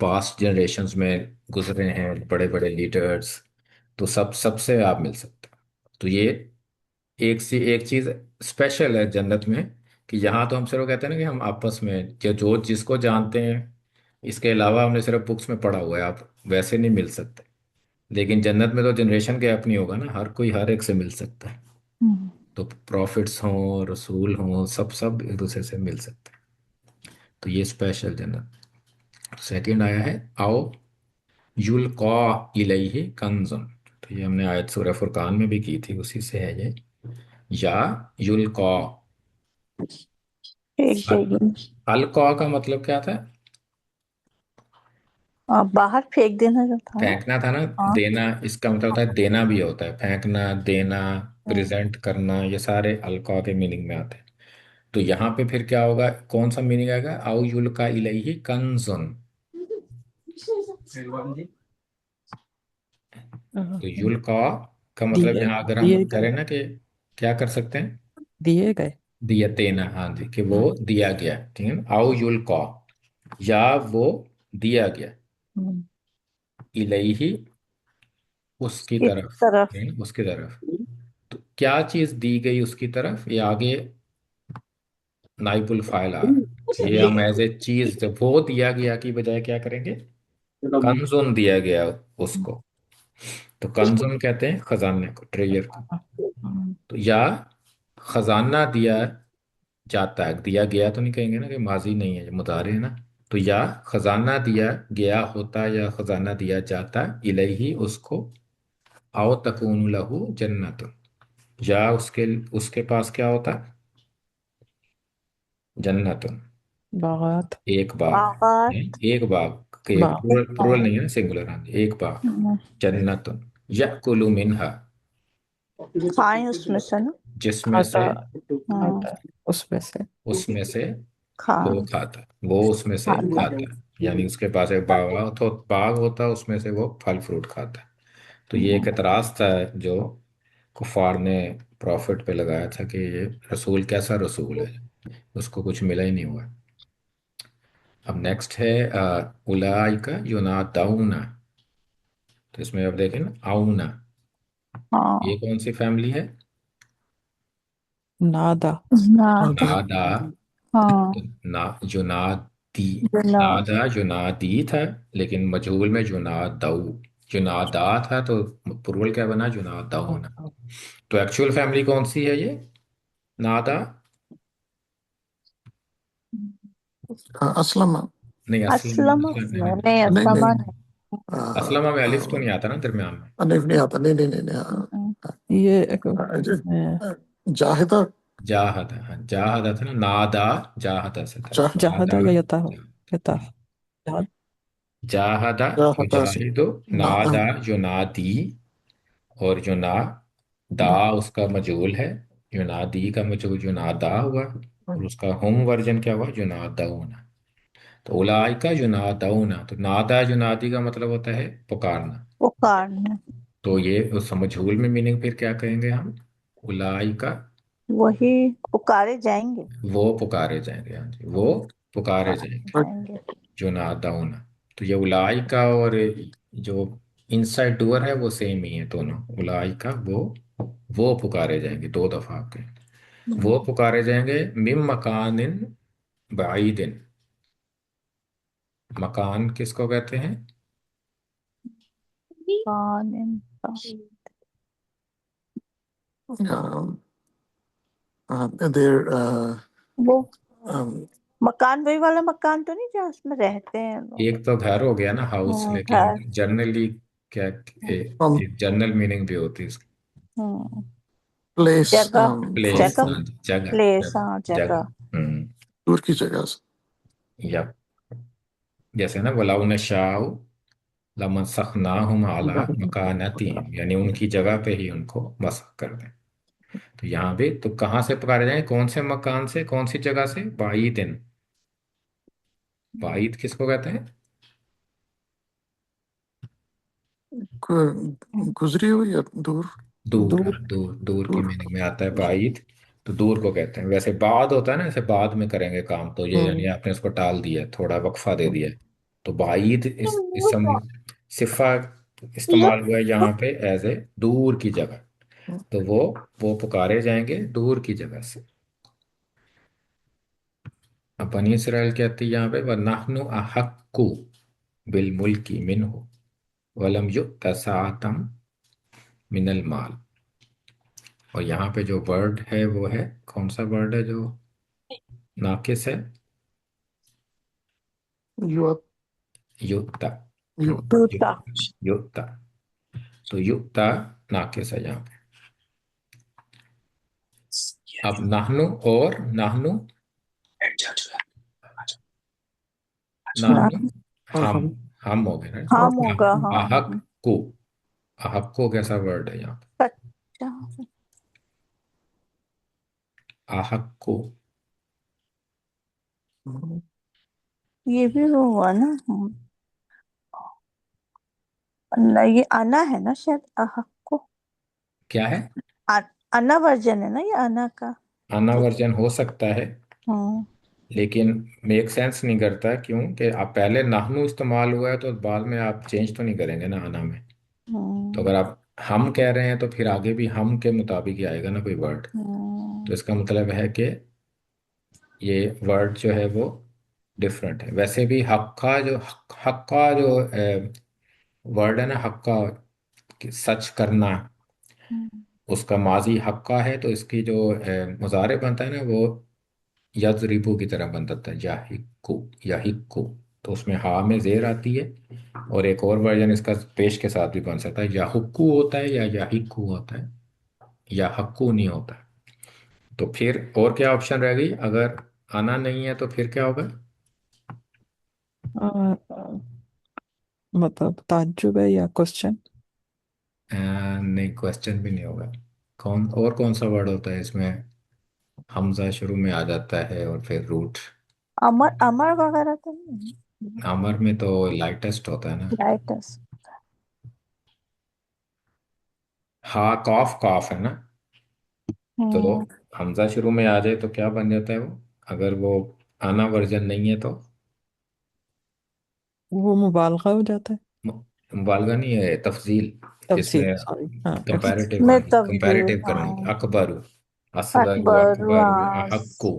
Speaker 1: पास्ट जनरेशन्स में गुजरे हैं बड़े बड़े लीडर्स, तो सबसे आप मिल सकते हैं। तो ये एक चीज़ स्पेशल है जन्नत में, कि यहाँ तो हम सिर्फ कहते हैं ना कि हम आपस में जो जिसको जानते हैं, इसके अलावा हमने सिर्फ बुक्स में पढ़ा हुआ है, आप वैसे नहीं मिल सकते। लेकिन जन्नत में तो जनरेशन गैप नहीं होगा ना, हर कोई हर एक से मिल सकता है। तो प्रॉफिट्स हों, रसूल हों, सब सब एक दूसरे से मिल सकते हैं। तो ये स्पेशल जन्नत। सेकंड आया है आओ युल्का इलैहि कंजुन। तो ये हमने आयत सूरह फुरकान में भी की थी, उसी से है ये। या युल्का,
Speaker 3: फेंक देगी।
Speaker 1: अलका का मतलब क्या था?
Speaker 3: बाहर फेंक देना जो था ना।
Speaker 1: फेंकना था ना।
Speaker 3: हाँ।
Speaker 1: देना, इसका मतलब होता है देना भी होता है, फेंकना, देना, प्रेजेंट करना, ये सारे अलका के मीनिंग में आते हैं। तो यहाँ पे फिर क्या होगा, कौन सा मीनिंग आएगा, आउ युल्का इलैहि कंजुन। तो युल्का का मतलब
Speaker 4: दिए
Speaker 1: यहाँ अगर हम
Speaker 4: दिए
Speaker 1: करें
Speaker 4: गए
Speaker 1: ना कि क्या कर सकते हैं,
Speaker 4: दिए गए।
Speaker 1: दिया देना, हाँ जी, कि वो दिया गया। ठीक है ना, आओ युल्का, या वो दिया गया,
Speaker 4: हम्म,
Speaker 1: इलैहि उसकी
Speaker 3: इस
Speaker 1: तरफ।
Speaker 3: तरफ।
Speaker 1: ठीक है ना, उसकी तरफ। तो क्या चीज दी गई उसकी तरफ, ये आगे नाइबुल फाइल आ रहा है। ये हम एज ए चीज, जब वो दिया गया की बजाय क्या करेंगे, कंजुन दिया गया उसको। तो कंजुन कहते हैं खजाने को, ट्रेजर को।
Speaker 4: हम्म,
Speaker 1: तो या खजाना दिया जाता है, दिया गया तो नहीं कहेंगे ना, कि माजी नहीं है, ये मुतारे है ना। तो या खजाना दिया गया होता है, या खजाना दिया जाता इलैहि उसको, आओ तकून लहू जन्नत, या उसके उसके पास क्या होता, जन्नत,
Speaker 4: बागात।
Speaker 1: एक बाग।
Speaker 3: बागात।
Speaker 1: नहीं, एक बाग, के
Speaker 4: बाग।
Speaker 1: प्लूरल प्लूरल नहीं है ना, सिंगुलर, हाँ जी, एक बाग। जन्नत यकुलु मिनहा,
Speaker 3: खाएं उसमें से ना।
Speaker 1: जिसमें
Speaker 4: खाता
Speaker 1: से,
Speaker 3: हाँ।
Speaker 4: खाता उसमें से।
Speaker 1: उसमें से
Speaker 3: खा
Speaker 1: वो खाता, वो उसमें से
Speaker 3: खाता।
Speaker 1: खाता। यानी उसके पास एक बाग होता, उसमें से वो फल फ्रूट खाता। तो ये एक एतराज था जो कुफार ने प्रॉफिट पे लगाया था, कि ये रसूल कैसा रसूल है, उसको कुछ मिला ही नहीं हुआ। अब नेक्स्ट है उलाइका युनादौना। तो इसमें अब देखें ना, आउना, ये
Speaker 3: हाँ।
Speaker 1: कौन सी फैमिली है,
Speaker 4: नादा।
Speaker 3: ना।
Speaker 1: नादा।
Speaker 3: हाँ।
Speaker 1: तो ना जुनादी,
Speaker 3: बिना।
Speaker 1: नादा जुनादी था, लेकिन मजहूल में जुनादऊ, जुनादा था, तो प्लूरल क्या बना, जुनादौना। तो एक्चुअल फैमिली कौन सी है ये, नादा,
Speaker 2: असलम।
Speaker 1: नहीं असलम,
Speaker 3: असलम
Speaker 1: असलम नहीं, नहीं,
Speaker 3: नहीं,
Speaker 2: नहीं
Speaker 3: असलम
Speaker 2: नहीं।
Speaker 3: नहीं।
Speaker 1: असलम में अलिफ तो नहीं आता ना दरमियान में।
Speaker 2: नहीं आता, नहीं नहीं नहीं नहीं,
Speaker 4: ये
Speaker 2: जाहिदा।
Speaker 1: जाहदा, हाँ जाहदा था ना, नादा जाहदा से था, नादा
Speaker 4: जहादा या यता हो, यता। जहाद।
Speaker 1: जाहदा
Speaker 2: जाहिदा से
Speaker 1: युजाहिदु,
Speaker 2: ना।
Speaker 1: नादा युनादी, और युना दा उसका मजहूल है, युनादी का मजहूल युनादा हुआ, और उसका होम वर्जन क्या हुआ, युनादौना। तो उलाइका युनादौना, तो नादा युनादी का मतलब होता है पुकारना।
Speaker 3: पुकारना।
Speaker 1: तो ये उस मजहूल में मीनिंग फिर क्या कहेंगे हम, उलाइका
Speaker 3: वही पुकारे जाएंगे।
Speaker 1: वो पुकारे जाएंगे, हाँ जी, वो पुकारे
Speaker 3: पुकारे
Speaker 1: जाएंगे,
Speaker 3: जाएंगे।
Speaker 1: जो नादाउन। तो ये उलाइका और जो इनसाइड डूअर है वो सेम ही है दोनों, उलाइका वो पुकारे जाएंगे, दो दफा आपके, वो पुकारे जाएंगे मिम मकानिन बाइदिन। मकान किसको कहते हैं,
Speaker 3: कानिन।
Speaker 2: their
Speaker 3: वो
Speaker 2: um,
Speaker 3: मकान वही वाला मकान तो नहीं जहाँ उसमें रहते हैं लोग?
Speaker 1: एक तो घर हो गया ना, हाउस, लेकिन
Speaker 3: घर।
Speaker 1: जनरली क्या,
Speaker 2: हम
Speaker 1: एक जनरल मीनिंग भी होती है इसकी।
Speaker 3: हम्म।
Speaker 2: प्लेस
Speaker 3: जगह।
Speaker 1: प्लेस,
Speaker 3: जगह।
Speaker 1: हाँ, जगह
Speaker 3: प्लेस,
Speaker 1: जगह
Speaker 3: हाँ
Speaker 1: जगह।
Speaker 3: जगह।
Speaker 1: हम्म।
Speaker 2: दूर की जगह से।
Speaker 1: या जैसे ना, वलाउ नशाउ लमसखनाहुम अला मकानतिहिम, यानी उनकी जगह पे ही उनको मसख कर दें। तो यहाँ भी तो कहाँ से पुकारे जाएं, कौन से मकान से, कौन सी जगह से? बाईदिन। बाईद किसको कहते हैं?
Speaker 2: गुजरी हुई या दूर।
Speaker 1: दूर, हाँ,
Speaker 4: दूर।
Speaker 1: दूर, दूर की
Speaker 2: दूर।
Speaker 1: मीनिंग में आता है बाईद। तो दूर को कहते हैं। वैसे बाद होता है ना, जैसे बाद में करेंगे काम, तो ये यानी
Speaker 2: हम्म,
Speaker 1: आपने उसको टाल दिया, थोड़ा वक्फा दे दिया है। तो बाईद इस इसम सिफा इस्तेमाल हुआ है यहाँ पे एज ए दूर की जगह। तो वो पुकारे जाएंगे दूर की जगह से। अब बनी इसराइल कहती है यहाँ पे, वनहनु अहक्कु बिल मुल्की मिन्हु वलम युक्त सआतम मिनल माल। और यहाँ पे जो वर्ड है वो है, कौन सा वर्ड है जो नाकिस है?
Speaker 2: युवा।
Speaker 1: युक्ता।
Speaker 2: युवा।
Speaker 3: दूसरा।
Speaker 1: युक्ता। तो युक्ता नाकिस है यहाँ पे। अब नाहनु, और नाहनु,
Speaker 2: हम।
Speaker 1: नाहनु, हम।
Speaker 2: हम।
Speaker 1: हम हो गए ना
Speaker 3: हम
Speaker 1: इसमें।
Speaker 3: होगा, हाँ।
Speaker 1: अहक को, अहक को कैसा वर्ड है यहाँ
Speaker 3: कच्चा।
Speaker 1: पे? अहक को।
Speaker 3: ये भी वो हुआ ना। ये आना है ना शायद, को।
Speaker 1: क्या है?
Speaker 3: आना वर्जन है ना ये आना का।
Speaker 1: आना
Speaker 3: तो
Speaker 1: वर्जन हो सकता है,
Speaker 3: हम्म।
Speaker 1: लेकिन मेक सेंस नहीं करता, क्यों कि आप पहले नाहनु इस्तेमाल हुआ है तो बाद में आप चेंज तो नहीं करेंगे ना आना में। तो
Speaker 3: हम्म।
Speaker 1: अगर आप हम कह रहे हैं तो फिर आगे भी हम के मुताबिक ही आएगा ना कोई वर्ड। तो इसका मतलब है कि ये वर्ड जो है वो डिफरेंट है। वैसे भी हक्का जो वर्ड है ना, हक्का, कि सच करना,
Speaker 3: हम्म।
Speaker 1: उसका माजी हक्का है। तो इसकी जो मुजारे बनता है ना, वो यजरिबू की तरह बनता है, याहिक्कु, याहिक्कु। तो उसमें हा में जेर आती है। और एक और वर्जन इसका पेश के साथ भी बन सकता है, याहुक्कु होता है या याहिक्कु होता है, या हक्कू नहीं होता है। तो फिर और क्या ऑप्शन रह गई? अगर आना नहीं है तो फिर क्या होगा?
Speaker 4: अ, मतलब ताज्जुब है या क्वेश्चन?
Speaker 1: नहीं, क्वेश्चन भी नहीं होगा। कौन सा वर्ड होता है इसमें हमजा शुरू में आ जाता है और फिर रूट?
Speaker 3: अमर, अमर वगैरह तो नहीं।
Speaker 1: अमर में तो लाइटेस्ट होता है ना।
Speaker 3: राइटर्स।
Speaker 1: हा कॉफ, कॉफ है ना। तो
Speaker 3: हम्म।
Speaker 1: हमजा शुरू में आ जाए तो क्या बन जाता है वो, अगर वो आना वर्जन नहीं है तो?
Speaker 4: वो मुबालगा हो जाता है।
Speaker 1: मुबालगा नहीं है, तफजील।
Speaker 4: तफसील,
Speaker 1: जिसमें
Speaker 4: सॉरी, हाँ तफसील।
Speaker 1: कंपैरेटिव,
Speaker 3: में
Speaker 1: हाँ,
Speaker 3: तब्दील,
Speaker 1: कंपैरेटिव करेंगे।
Speaker 3: हाँ।
Speaker 1: अकबरू, असगरु,
Speaker 3: अकबर,
Speaker 1: अकबरू,
Speaker 3: वास।
Speaker 1: अहक्कु।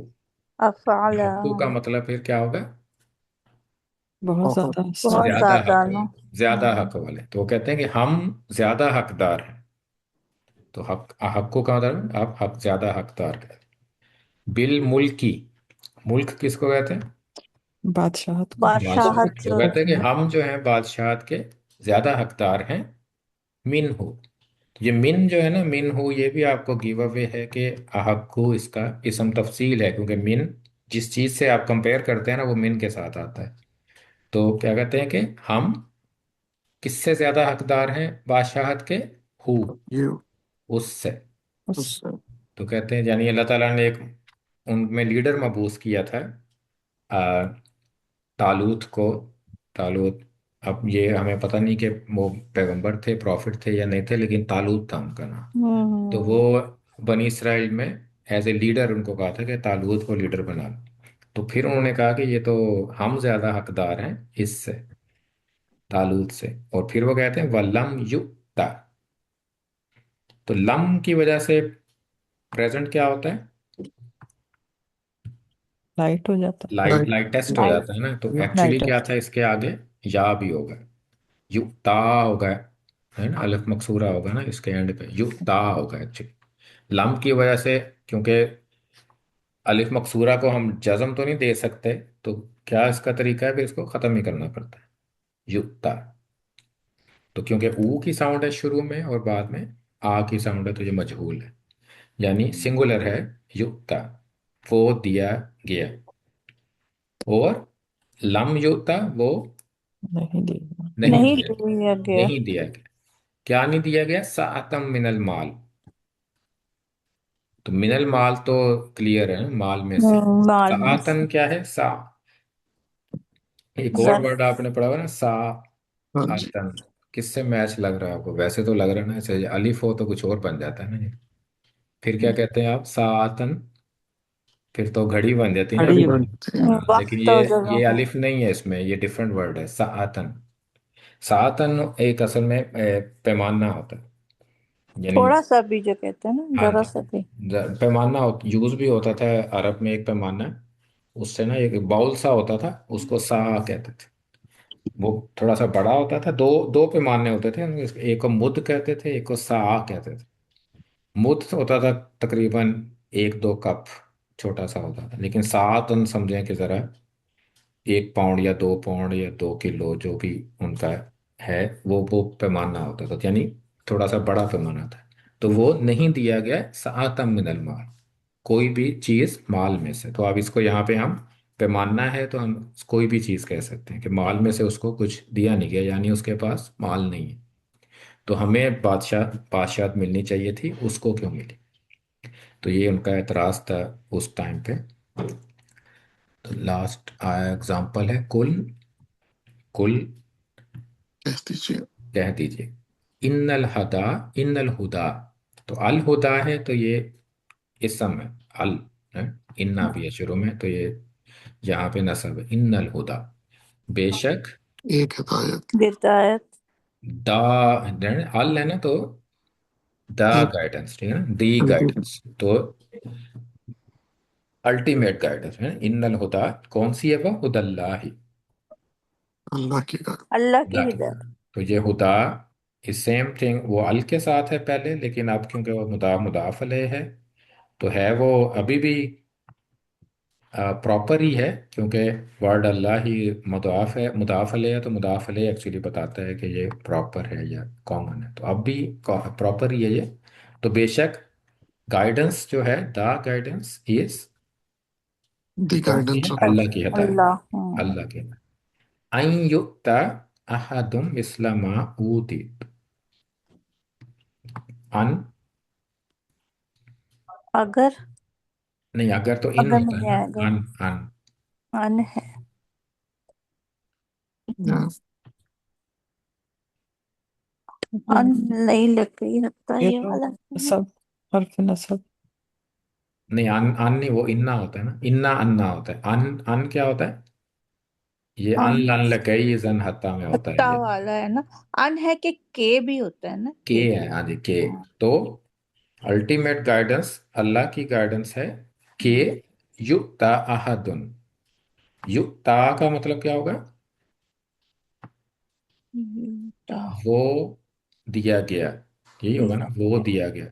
Speaker 3: अफाला।
Speaker 1: अहक्कु का मतलब फिर क्या होगा?
Speaker 4: बहुत
Speaker 2: और
Speaker 4: ज्यादा
Speaker 3: बहुत
Speaker 4: ज्यादा।
Speaker 1: ज्यादा
Speaker 3: ज्यादा
Speaker 1: हक
Speaker 3: ना।
Speaker 1: वाले, ज्यादा
Speaker 3: हम्म।
Speaker 1: हक वाले। तो वो कहते हैं कि हम ज्यादा हकदार हैं। तो हक, हक्को का मतलब आप हक, ज्यादा हकदार हैं। बिल मुल्की, मुल्क किसको कहते हैं?
Speaker 4: बादशाहत को।
Speaker 3: बादशाहत
Speaker 1: बादशाह। तो
Speaker 3: जो
Speaker 1: कहते हैं कि
Speaker 3: है।
Speaker 1: हम जो हैं बादशाहत के ज्यादा हकदार हैं। मिन हो। तो ये मिन जो है ना, मिन हो, ये भी आपको गिव अवे है कि अहक्कु इसका इसम तफसील है, क्योंकि मिन जिस चीज से आप कंपेयर करते हैं ना, वो मिन के साथ आता है। तो क्या कहते हैं कि हम किससे ज्यादा हकदार हैं बादशाहत के? Who,
Speaker 2: you.
Speaker 1: उससे।
Speaker 4: उस।
Speaker 2: उससे।
Speaker 1: तो कहते हैं यानी अल्लाह ताला ने एक उनमें लीडर मबूस किया था, आ, तालूत को। तालूत, अब ये हमें पता नहीं कि वो पैगंबर थे, प्रॉफिट थे या नहीं थे, लेकिन तालूत था उनका नाम। तो वो
Speaker 3: हम्म।
Speaker 1: बनी इसराइल में एज ए लीडर उनको कहा था कि तालूत को लीडर बना लो। तो फिर उन्होंने कहा कि ये तो हम ज्यादा हकदार हैं इससे, तालूत से। और फिर वो कहते हैं वलम युक्ता। तो लम की वजह से प्रेजेंट क्या होता है?
Speaker 4: लाइट हो जाता
Speaker 1: लाइट,
Speaker 2: लाइट।
Speaker 1: लाइटेस्ट हो
Speaker 3: लाइट।
Speaker 1: जाता है ना। तो
Speaker 4: है।
Speaker 1: एक्चुअली क्या
Speaker 4: लाइटेस्ट।
Speaker 1: था इसके आगे? या भी होगा, युक्ता होगा, है ना, अलफ मकसूरा होगा ना इसके एंड पे, युक्ता होगा एक्चुअली। लम की वजह से, क्योंकि अलिफ मकसूरा को हम जज़म तो नहीं दे सकते, तो क्या इसका तरीका है, फिर इसको खत्म ही करना पड़ता है, युक्ता। तो क्योंकि ऊ की साउंड है शुरू में और बाद में आ की साउंड है, तो ये मजहूल है, यानी सिंगुलर है, युक्ता, वो दिया गया। और लम युक्ता, वो
Speaker 4: नहीं देगा।
Speaker 1: नहीं
Speaker 3: नहीं
Speaker 1: दिया गया।
Speaker 3: दिया गया।
Speaker 1: नहीं दिया गया। क्या नहीं दिया गया? सातम मिनल माल। तो मिनल माल तो क्लियर है ना, माल में से।
Speaker 3: माल में
Speaker 1: सातन
Speaker 3: से।
Speaker 1: क्या है? सा। एक और
Speaker 3: जर।
Speaker 1: वर्ड आपने पढ़ा हुआ ना, सा
Speaker 2: हाँ जी।
Speaker 1: आतन। किससे मैच लग रहा है आपको? वैसे तो लग रहा है ना, ऐसे अलिफ हो तो कुछ और बन जाता है ना ये। फिर क्या कहते हैं आप? सा आतन। फिर तो घड़ी बन जाती है ना
Speaker 4: खड़ी
Speaker 1: अभी।
Speaker 4: हो।
Speaker 2: बनते हैं।
Speaker 1: हाँ, लेकिन
Speaker 3: वक्त और
Speaker 1: ये
Speaker 3: जगह है।
Speaker 1: अलिफ नहीं है इसमें, ये डिफरेंट वर्ड है, सातन। सातन एक असल में पैमाना होता है, यानी।
Speaker 3: थोड़ा सा भी जो कहते हैं ना,
Speaker 1: हाँ
Speaker 3: जरा
Speaker 1: जी।
Speaker 3: सा भी।
Speaker 1: पैमाना यूज भी होता था अरब में, एक पैमाना। उससे ना एक बाउल सा होता था, उसको सा कहते थे। वो थोड़ा सा बड़ा होता था, दो दो पैमाने होते थे। एक को मुद कहते थे, एक को सा कहते थे। मुद होता था तकरीबन 1-2 कप, छोटा सा होता था। लेकिन सातन समझें कि जरा 1 पाउंड या 2 पाउंड या 2 किलो, जो भी उनका है, वो पैमाना होता था, यानी थोड़ा सा बड़ा पैमाना था। तो वो नहीं दिया गया सातम मिनल माल, कोई भी चीज माल में से। तो अब इसको यहाँ पे हम, पैमाना है तो हम कोई भी चीज कह सकते हैं कि माल में से उसको कुछ दिया नहीं गया, यानी उसके पास माल नहीं है। तो हमें बादशाह बादशाह मिलनी चाहिए थी, उसको क्यों मिली? तो ये उनका एतराज था उस टाइम पे। तो लास्ट एग्जाम्पल है कुल। कुल
Speaker 2: कह दीजिए।
Speaker 1: कह दीजिए। इन्नल हदा, इन्नल हुदा। तो अल हुदा है, तो ये इसम है, अल है। इन्ना भी है शुरू में, तो ये यहाँ पे नसब है, इन्नल हुदा, बेशक।
Speaker 2: एक हिदायत।
Speaker 3: हिदायत।
Speaker 1: दा, अल है ना, तो द
Speaker 2: एक
Speaker 1: गाइडेंस, ठीक है ना, दी
Speaker 2: अल्टीमेट।
Speaker 1: गाइडेंस, तो अल्टीमेट गाइडेंस है। इन्नल हुदा कौन सी है? वो हुदल्लाही,
Speaker 2: अल्लाह की गाय।
Speaker 3: अल्लाह की
Speaker 1: खुदा की।
Speaker 3: हिदायत।
Speaker 1: तो ये हुदा इस सेम थिंग, वो अल के साथ है पहले, लेकिन अब क्योंकि वो मुदाफ अलैह है, तो है वो अभी भी प्रॉपर ही है, क्योंकि वर्ड अल्लाह ही मुदाफ है, मुदाफ अलैह है, तो मुदाफ अलैह एक्चुअली बताता है कि ये प्रॉपर है या कॉमन है, तो अब भी प्रॉपर ही है ये। तो बेशक गाइडेंस जो है, द गाइडेंस इज,
Speaker 2: दी
Speaker 1: कौन सी है?
Speaker 2: गाइडेंस ऑफ
Speaker 1: अल्लाह
Speaker 2: अल्लाह।
Speaker 1: की हिदायत।
Speaker 3: अल्लाह।
Speaker 1: अल्लाह की। अन युक्ता अहदुम इस्लामा ऊती। अन,
Speaker 3: अगर।
Speaker 1: नहीं, अगर तो इन
Speaker 3: अगर
Speaker 1: होता है
Speaker 3: नहीं
Speaker 1: ना।
Speaker 3: आएगा।
Speaker 1: अन, अन।
Speaker 3: अन है। अन नहीं लग गई लगता है
Speaker 4: ये
Speaker 3: ये
Speaker 4: तो
Speaker 3: वाला।
Speaker 4: सब हर्फ नसब।
Speaker 1: नहीं, अन अन नहीं, वो इन्ना होता है ना, इन्ना अन्ना होता है। अन, अन क्या होता है? ये अन
Speaker 3: अन
Speaker 1: लन लकई जन हत्ता में होता है
Speaker 3: हत्ता
Speaker 1: ये।
Speaker 3: वाला है ना। अन है कि के भी होता है ना,
Speaker 1: के
Speaker 3: के।
Speaker 1: है, हाँ जी, के।
Speaker 3: हाँ।
Speaker 1: तो अल्टीमेट गाइडेंस अल्लाह की गाइडेंस है कि युक्ता अहदुन। युक्ता का मतलब क्या होगा?
Speaker 3: युक्ता।
Speaker 1: वो दिया गया, यही होगा ना, वो दिया गया।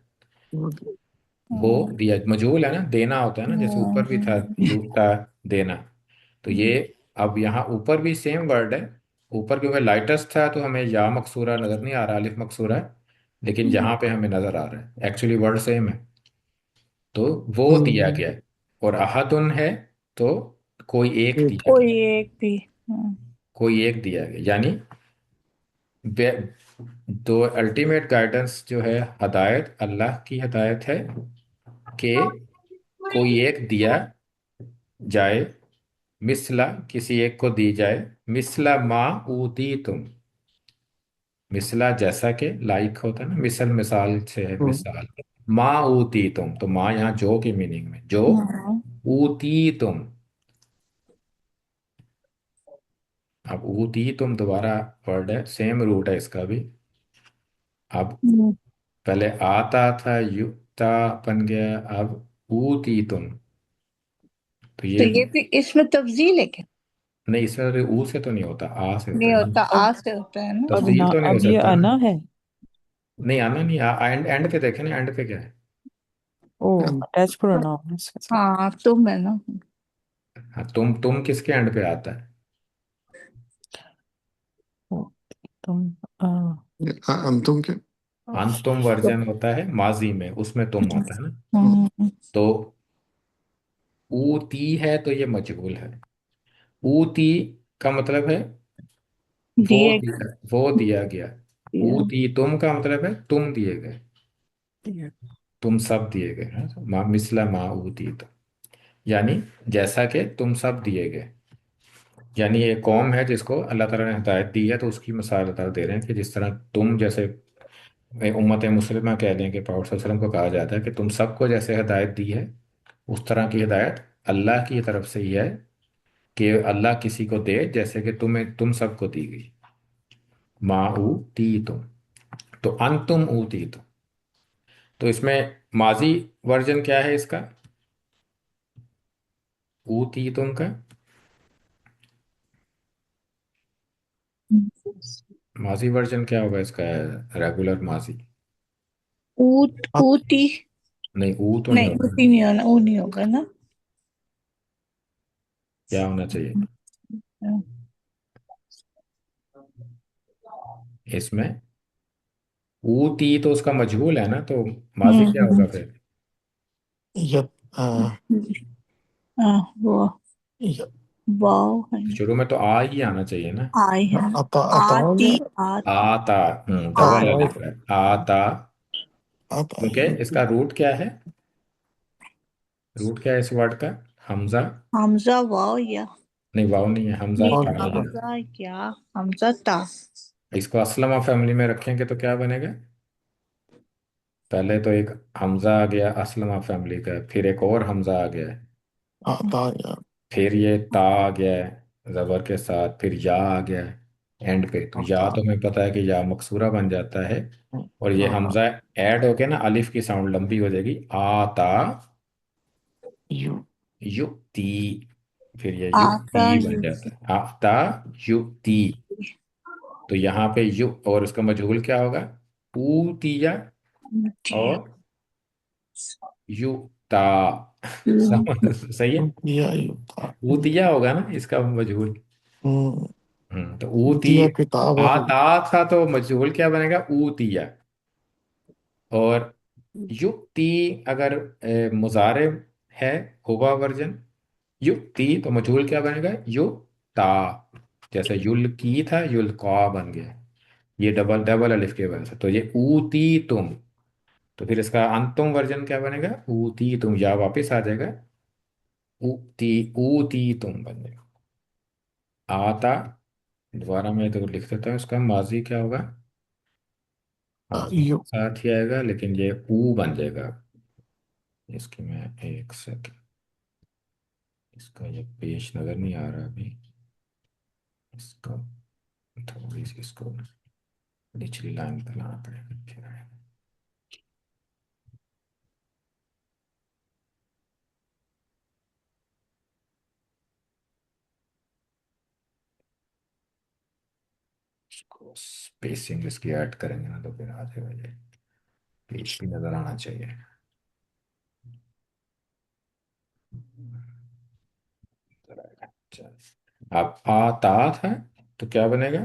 Speaker 1: वो
Speaker 3: हम्म,
Speaker 1: दिया मजहूल है ना, देना होता है ना, जैसे ऊपर भी था, युक्ता, देना। तो ये, अब यहाँ ऊपर भी सेम वर्ड है। ऊपर क्योंकि लाइटेस्ट था, तो हमें या मकसूरा नजर नहीं आ रहा, अलिफ मकसूरा है। लेकिन यहाँ पे हमें नजर आ रहा है, एक्चुअली वर्ड सेम है। तो वो दिया गया है। और अहदुन है, तो कोई एक दिया
Speaker 3: कोई
Speaker 1: गया।
Speaker 3: एक भी।
Speaker 1: कोई एक दिया गया, यानी तो अल्टीमेट गाइडेंस जो है, हदायत अल्लाह की हदायत है कि कोई एक दिया जाए, मिसला किसी एक को दी जाए, मिसला मा ऊती तुम। मिसला जैसा कि, लाइक होता है ना, मिसल मिसाल से है मिसाल। मा ऊती तुम, तो माँ यहाँ जो की मीनिंग में, जो
Speaker 3: हम्म,
Speaker 1: ऊती तुम। अब ऊती तुम दोबारा वर्ड है, सेम रूट है इसका भी। अब
Speaker 3: हम्म।
Speaker 1: पहले आता था, युक्ता बन गया, अब ऊती तुम। तो
Speaker 3: तो
Speaker 1: ये,
Speaker 3: ये भी इसमें तब्दील है क्या?
Speaker 1: नहीं, इसमें तो ऊ से तो नहीं होता, आ से होता
Speaker 3: नहीं
Speaker 1: है।
Speaker 3: होता,
Speaker 4: अब
Speaker 3: आ से होता है ना।
Speaker 4: अब
Speaker 1: तब्दील
Speaker 4: ना,
Speaker 1: तो नहीं हो
Speaker 4: अब ये
Speaker 1: सकता ना।
Speaker 4: अना है।
Speaker 1: नहीं, आना नहीं, एंड एंड पे देखे ना, एंड पे क्या है?
Speaker 4: ओ
Speaker 2: And
Speaker 4: अटैच प्रोनाउन है इसके साथ।
Speaker 3: हाँ तुम है ना।
Speaker 1: हाँ, तुम किसके एंड पे आता है?
Speaker 4: ओ, तुम आ,
Speaker 2: अंतुम के
Speaker 1: अंतुम वर्जन होता है माजी में, उसमें तुम आता है ना।
Speaker 3: हम्म,
Speaker 1: तो ऊती है तो ये मजहूल है। ऊती का मतलब है
Speaker 3: दिए
Speaker 1: वो दिया गया।
Speaker 3: दिया।
Speaker 1: ऊती तुम का मतलब है तुम दिए गए,
Speaker 4: दिया।
Speaker 1: तुम सब दिए गए हैं। मिसला मा ऊती तो, यानी जैसा कि तुम सब दिए गए। यानी ये कौम है जिसको अल्लाह ताला ने हिदायत दी है, तो उसकी मिसाल अल्लाह ताला दे रहे हैं कि जिस तरह तुम जैसे उम्मत मुस्लिमा कह लें कि प्रॉफेट सल्लल्लाहु अलैहि वसल्लम को कहा जाता है कि तुम सबको जैसे हिदायत दी है, उस तरह की हिदायत अल्लाह की तरफ से ही है कि अल्लाह किसी को दे जैसे कि तुम सबको दी गई। माऊ ती तुम, तो अंतुम ऊती तुम। तो इसमें माजी वर्जन क्या है इसका, ऊती तुम का? माजी वर्जन क्या होगा इसका, रेगुलर माजी?
Speaker 3: ऊट ऊटी।
Speaker 1: नहीं, ऊ तो नहीं
Speaker 3: नहीं
Speaker 1: होगा।
Speaker 3: ऊटी नहीं होना, वो नहीं होगा ना।
Speaker 1: क्या होना चाहिए इसमें? ऊती तो उसका मजहूल है ना, तो माजी क्या
Speaker 3: हम्म,
Speaker 1: होगा फिर?
Speaker 2: यत
Speaker 3: वो
Speaker 2: यत
Speaker 3: वाव है
Speaker 1: तो
Speaker 3: ना।
Speaker 1: शुरू में तो आ ही आना चाहिए ना।
Speaker 3: आई है ना।
Speaker 2: अता अता हो
Speaker 3: आती
Speaker 2: गया।
Speaker 3: आती
Speaker 1: आता, डबल
Speaker 2: आता
Speaker 3: आता।
Speaker 1: अलिफ है, आता।
Speaker 2: आता
Speaker 1: क्योंकि इसका रूट क्या है, रूट क्या है इस वर्ड का? हमजा।
Speaker 3: हमजा वाव या
Speaker 1: नहीं, वाव नहीं है, हमजा
Speaker 3: ये
Speaker 2: और
Speaker 1: था है।
Speaker 3: हमजा या हमजा ता।
Speaker 1: इसको असलमा फैमिली में रखेंगे तो क्या बनेगा? पहले तो एक हमजा आ गया असलमा फैमिली का, फिर एक और हमजा आ गया है,
Speaker 2: आता या
Speaker 1: फिर ये ता आ गया है जबर के साथ, फिर या आ गया है एंड पे। तो या
Speaker 2: आता
Speaker 1: तो हमें पता है कि या मकसूरा बन जाता है, और ये
Speaker 2: आता
Speaker 1: हमजा ऐड होके ना अलिफ की साउंड लंबी हो जाएगी, आता
Speaker 2: यू
Speaker 1: युक्ति। फिर ये
Speaker 3: आता
Speaker 1: युक्ति बन
Speaker 3: यू
Speaker 1: जाता है, आता युक्ति। तो यहाँ पे यु और उसका मजहूल क्या होगा, ऊतिया और युक्ता। सही है।
Speaker 2: दिया यू था।
Speaker 1: ऊतिया होगा ना इसका मजहूल। तो ऊती।
Speaker 2: दिया किताब और
Speaker 1: आता था तो मजहूल क्या बनेगा, ऊतिया। और युक्ति अगर मुजारे है, हुआ वर्जन, युक्ति, तो मजहूल क्या बनेगा, युक्ता। जैसे युल की था युल्का बन गया, ये डबल डबल अलिफ के वजह से। तो ये ऊती तुम, तो फिर इसका अंतुम वर्जन क्या बनेगा, ऊती तुम, या वापिस आ जाएगा, ऊती ऊती तुम बन जाएगा। आता, दोबारा मैं तो लिख देता हूँ, इसका माजी क्या होगा,
Speaker 2: यू
Speaker 1: साथ ही आएगा लेकिन ये ऊ बन जाएगा। इसकी मैं एक सेकंड, इसका ये पेज नजर नहीं आ रहा अभी, इसको थोड़ी सी इसको निचली लाइन पे लाना पड़ेगा फिर आएगा। इसको स्पेसिंग इसकी ऐड करेंगे ना तो फिर आ जाएगा, ये पेज भी नजर आना चाहिए। चल, अब आता था तो क्या बनेगा,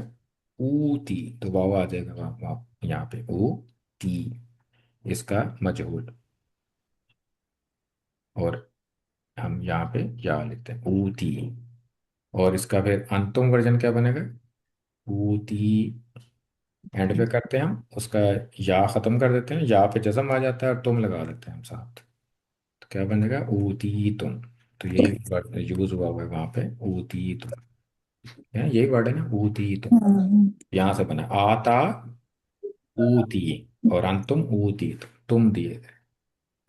Speaker 1: ऊती, तो वाव आ जाएगा, वाव वाव यहाँ पे ऊ ती, इसका मजहूल। और हम यहाँ पे या लिखते हैं ऊती। और इसका फिर अंतिम वर्जन क्या बनेगा, ऊती। एंड पे करते हैं हम उसका, या खत्म कर देते हैं, या पे जज़म आ जाता है और तुम लगा देते हैं हम साथ, तो क्या बनेगा, ऊती तुम। तो यही वर्ड यूज हुआ हुआ है वहां पे, ऊती तुम है, यही वर्ड है ना, ऊती तुम। यहाँ से बना आता ऊती, और अंतुम ऊती तुम दिए गए।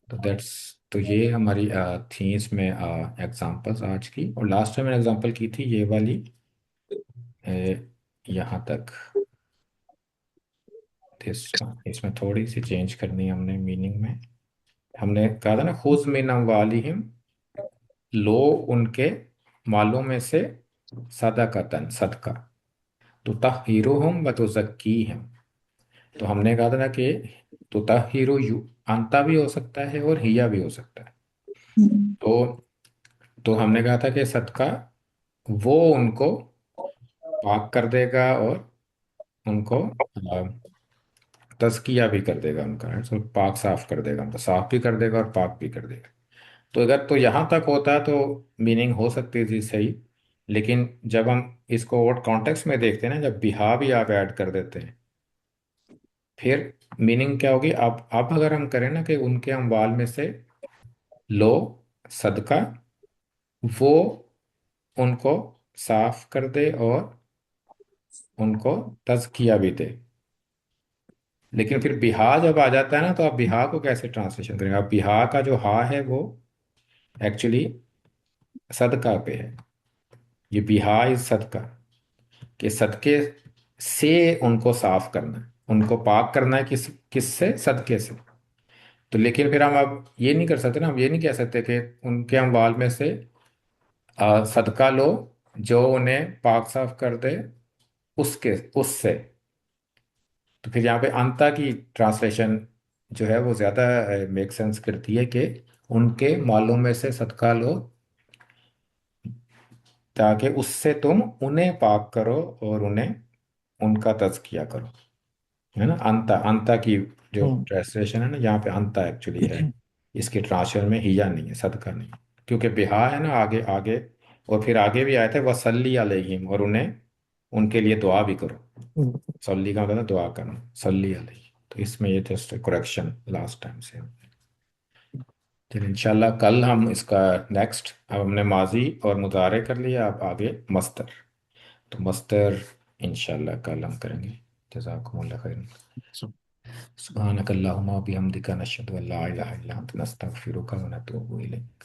Speaker 1: तो दैट्स, तो ये हमारी थी इसमें एग्जांपल्स आज की। और लास्ट टाइम मैंने एग्जांपल की थी ये वाली, अ, यहाँ तक। इसमें थोड़ी सी चेंज करनी है हमने मीनिंग में। हमने कहा था ना, खुज मिन अमवालिहिम, लो उनके मालों में से सदकतन, सदका, तो तहीरुहुम व तुज़क्कीहिम, तो हमने कहा था ना कि तुताहिरु यु अंता भी हो सकता है और हिया भी हो सकता है।
Speaker 3: हम्म,
Speaker 1: तो हमने कहा था कि सदका वो उनको पाक कर देगा और उनको तज़किया भी कर देगा उनका, तो पाक साफ कर देगा, उनका साफ भी कर देगा और पाक भी कर देगा। तो अगर तो यहाँ तक होता तो मीनिंग हो सकती थी सही। लेकिन जब हम इसको और कॉन्टेक्स्ट में देखते हैं ना, जब बिहा भी आप ऐड कर देते हैं, फिर मीनिंग क्या होगी? अब अगर हम करें ना कि उनके अमवाल में से लो सदका, वो उनको साफ कर दे और उनको तज़किया भी दे। लेकिन फिर बिहा जब आ जाता है ना, तो आप बिहा को कैसे ट्रांसलेशन करेंगे? आप बिहा का जो हा है वो एक्चुअली सदका पे है। ये बिहा इज सदका, कि सदके से उनको साफ करना है, उनको पाक करना है, किससे? सदके से। तो लेकिन फिर हम अब ये नहीं कर सकते ना, हम ये नहीं कह सकते कि उनके अमवाल में से सदका लो जो उन्हें पाक साफ कर दे उसके उससे। तो फिर यहाँ पे अंता की ट्रांसलेशन जो है वो ज़्यादा मेक सेंस करती है कि उनके मालों में से सदका लो ताकि उससे तुम उन्हें पाक करो और उन्हें उनका तज़किया करो। है ना? अंता, अंता की जो
Speaker 2: हम्म,
Speaker 1: ट्रांसलेशन है ना, यहाँ पे अंता एक्चुअली है। इसके ट्रांसलेशन में हिया नहीं है, सदका नहीं। क्योंकि बिहा है ना आगे आगे, और फिर आगे भी आया था वसल्ली अलैहिम, और उन्हें उनके लिए दुआ भी करो।
Speaker 2: हम्म,
Speaker 1: सल्ली का मतलब दुआ करना, सल्ली अलैहि। तो इसमें ये जस्ट करेक्शन लास्ट टाइम से। फिर इंशाल्लाह कल हम इसका नेक्स्ट, अब हमने माजी और मुजारे कर लिया, अब आगे मस्तर। तो मस्तर इंशाल्लाह कल हम करेंगे। जज़ाकुमुल्लाह खैर। सुब्हानक अल्लाहुम्मा बिहम्दिका नशहदु अल्ला इलाहा इल्ला अंता नस्तगफिरुका व नतूबु इलैक।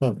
Speaker 2: हम्म,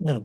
Speaker 2: हम्म,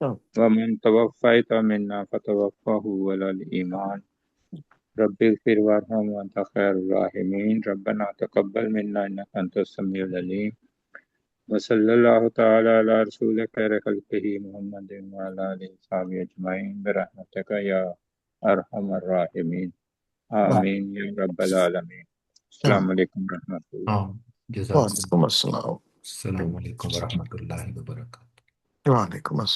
Speaker 5: वमन तवफ़्फ़यत मिन्ना फ़तवफ़्फ़हु अलल ईमान रब्बिग़फ़िर वरहम व अंत खैरुर राहिमीन रब्बना तक़ब्बल मिन्ना इन्नका अंतस समीउल अलीम व सल्लल्लाहु तआला अला रसूलिल खैरि खल्क़िही मुहम्मदिन व अला आलिहि व सहाबिहि अजमईन बिरहमतिका या अरहमर राहिमीन आमीन या रब्बल आलमीन। अस्सलामु अलैकुम रहमतुल्लाह।
Speaker 1: हाँ, जज़ाकल्लाह।
Speaker 2: वालेकुम अस्सलाम।
Speaker 1: अस्सलामु अलैकुम वरहमतुल्लाहि वबरकातुहू।
Speaker 2: वालेकुम अस्सलाम।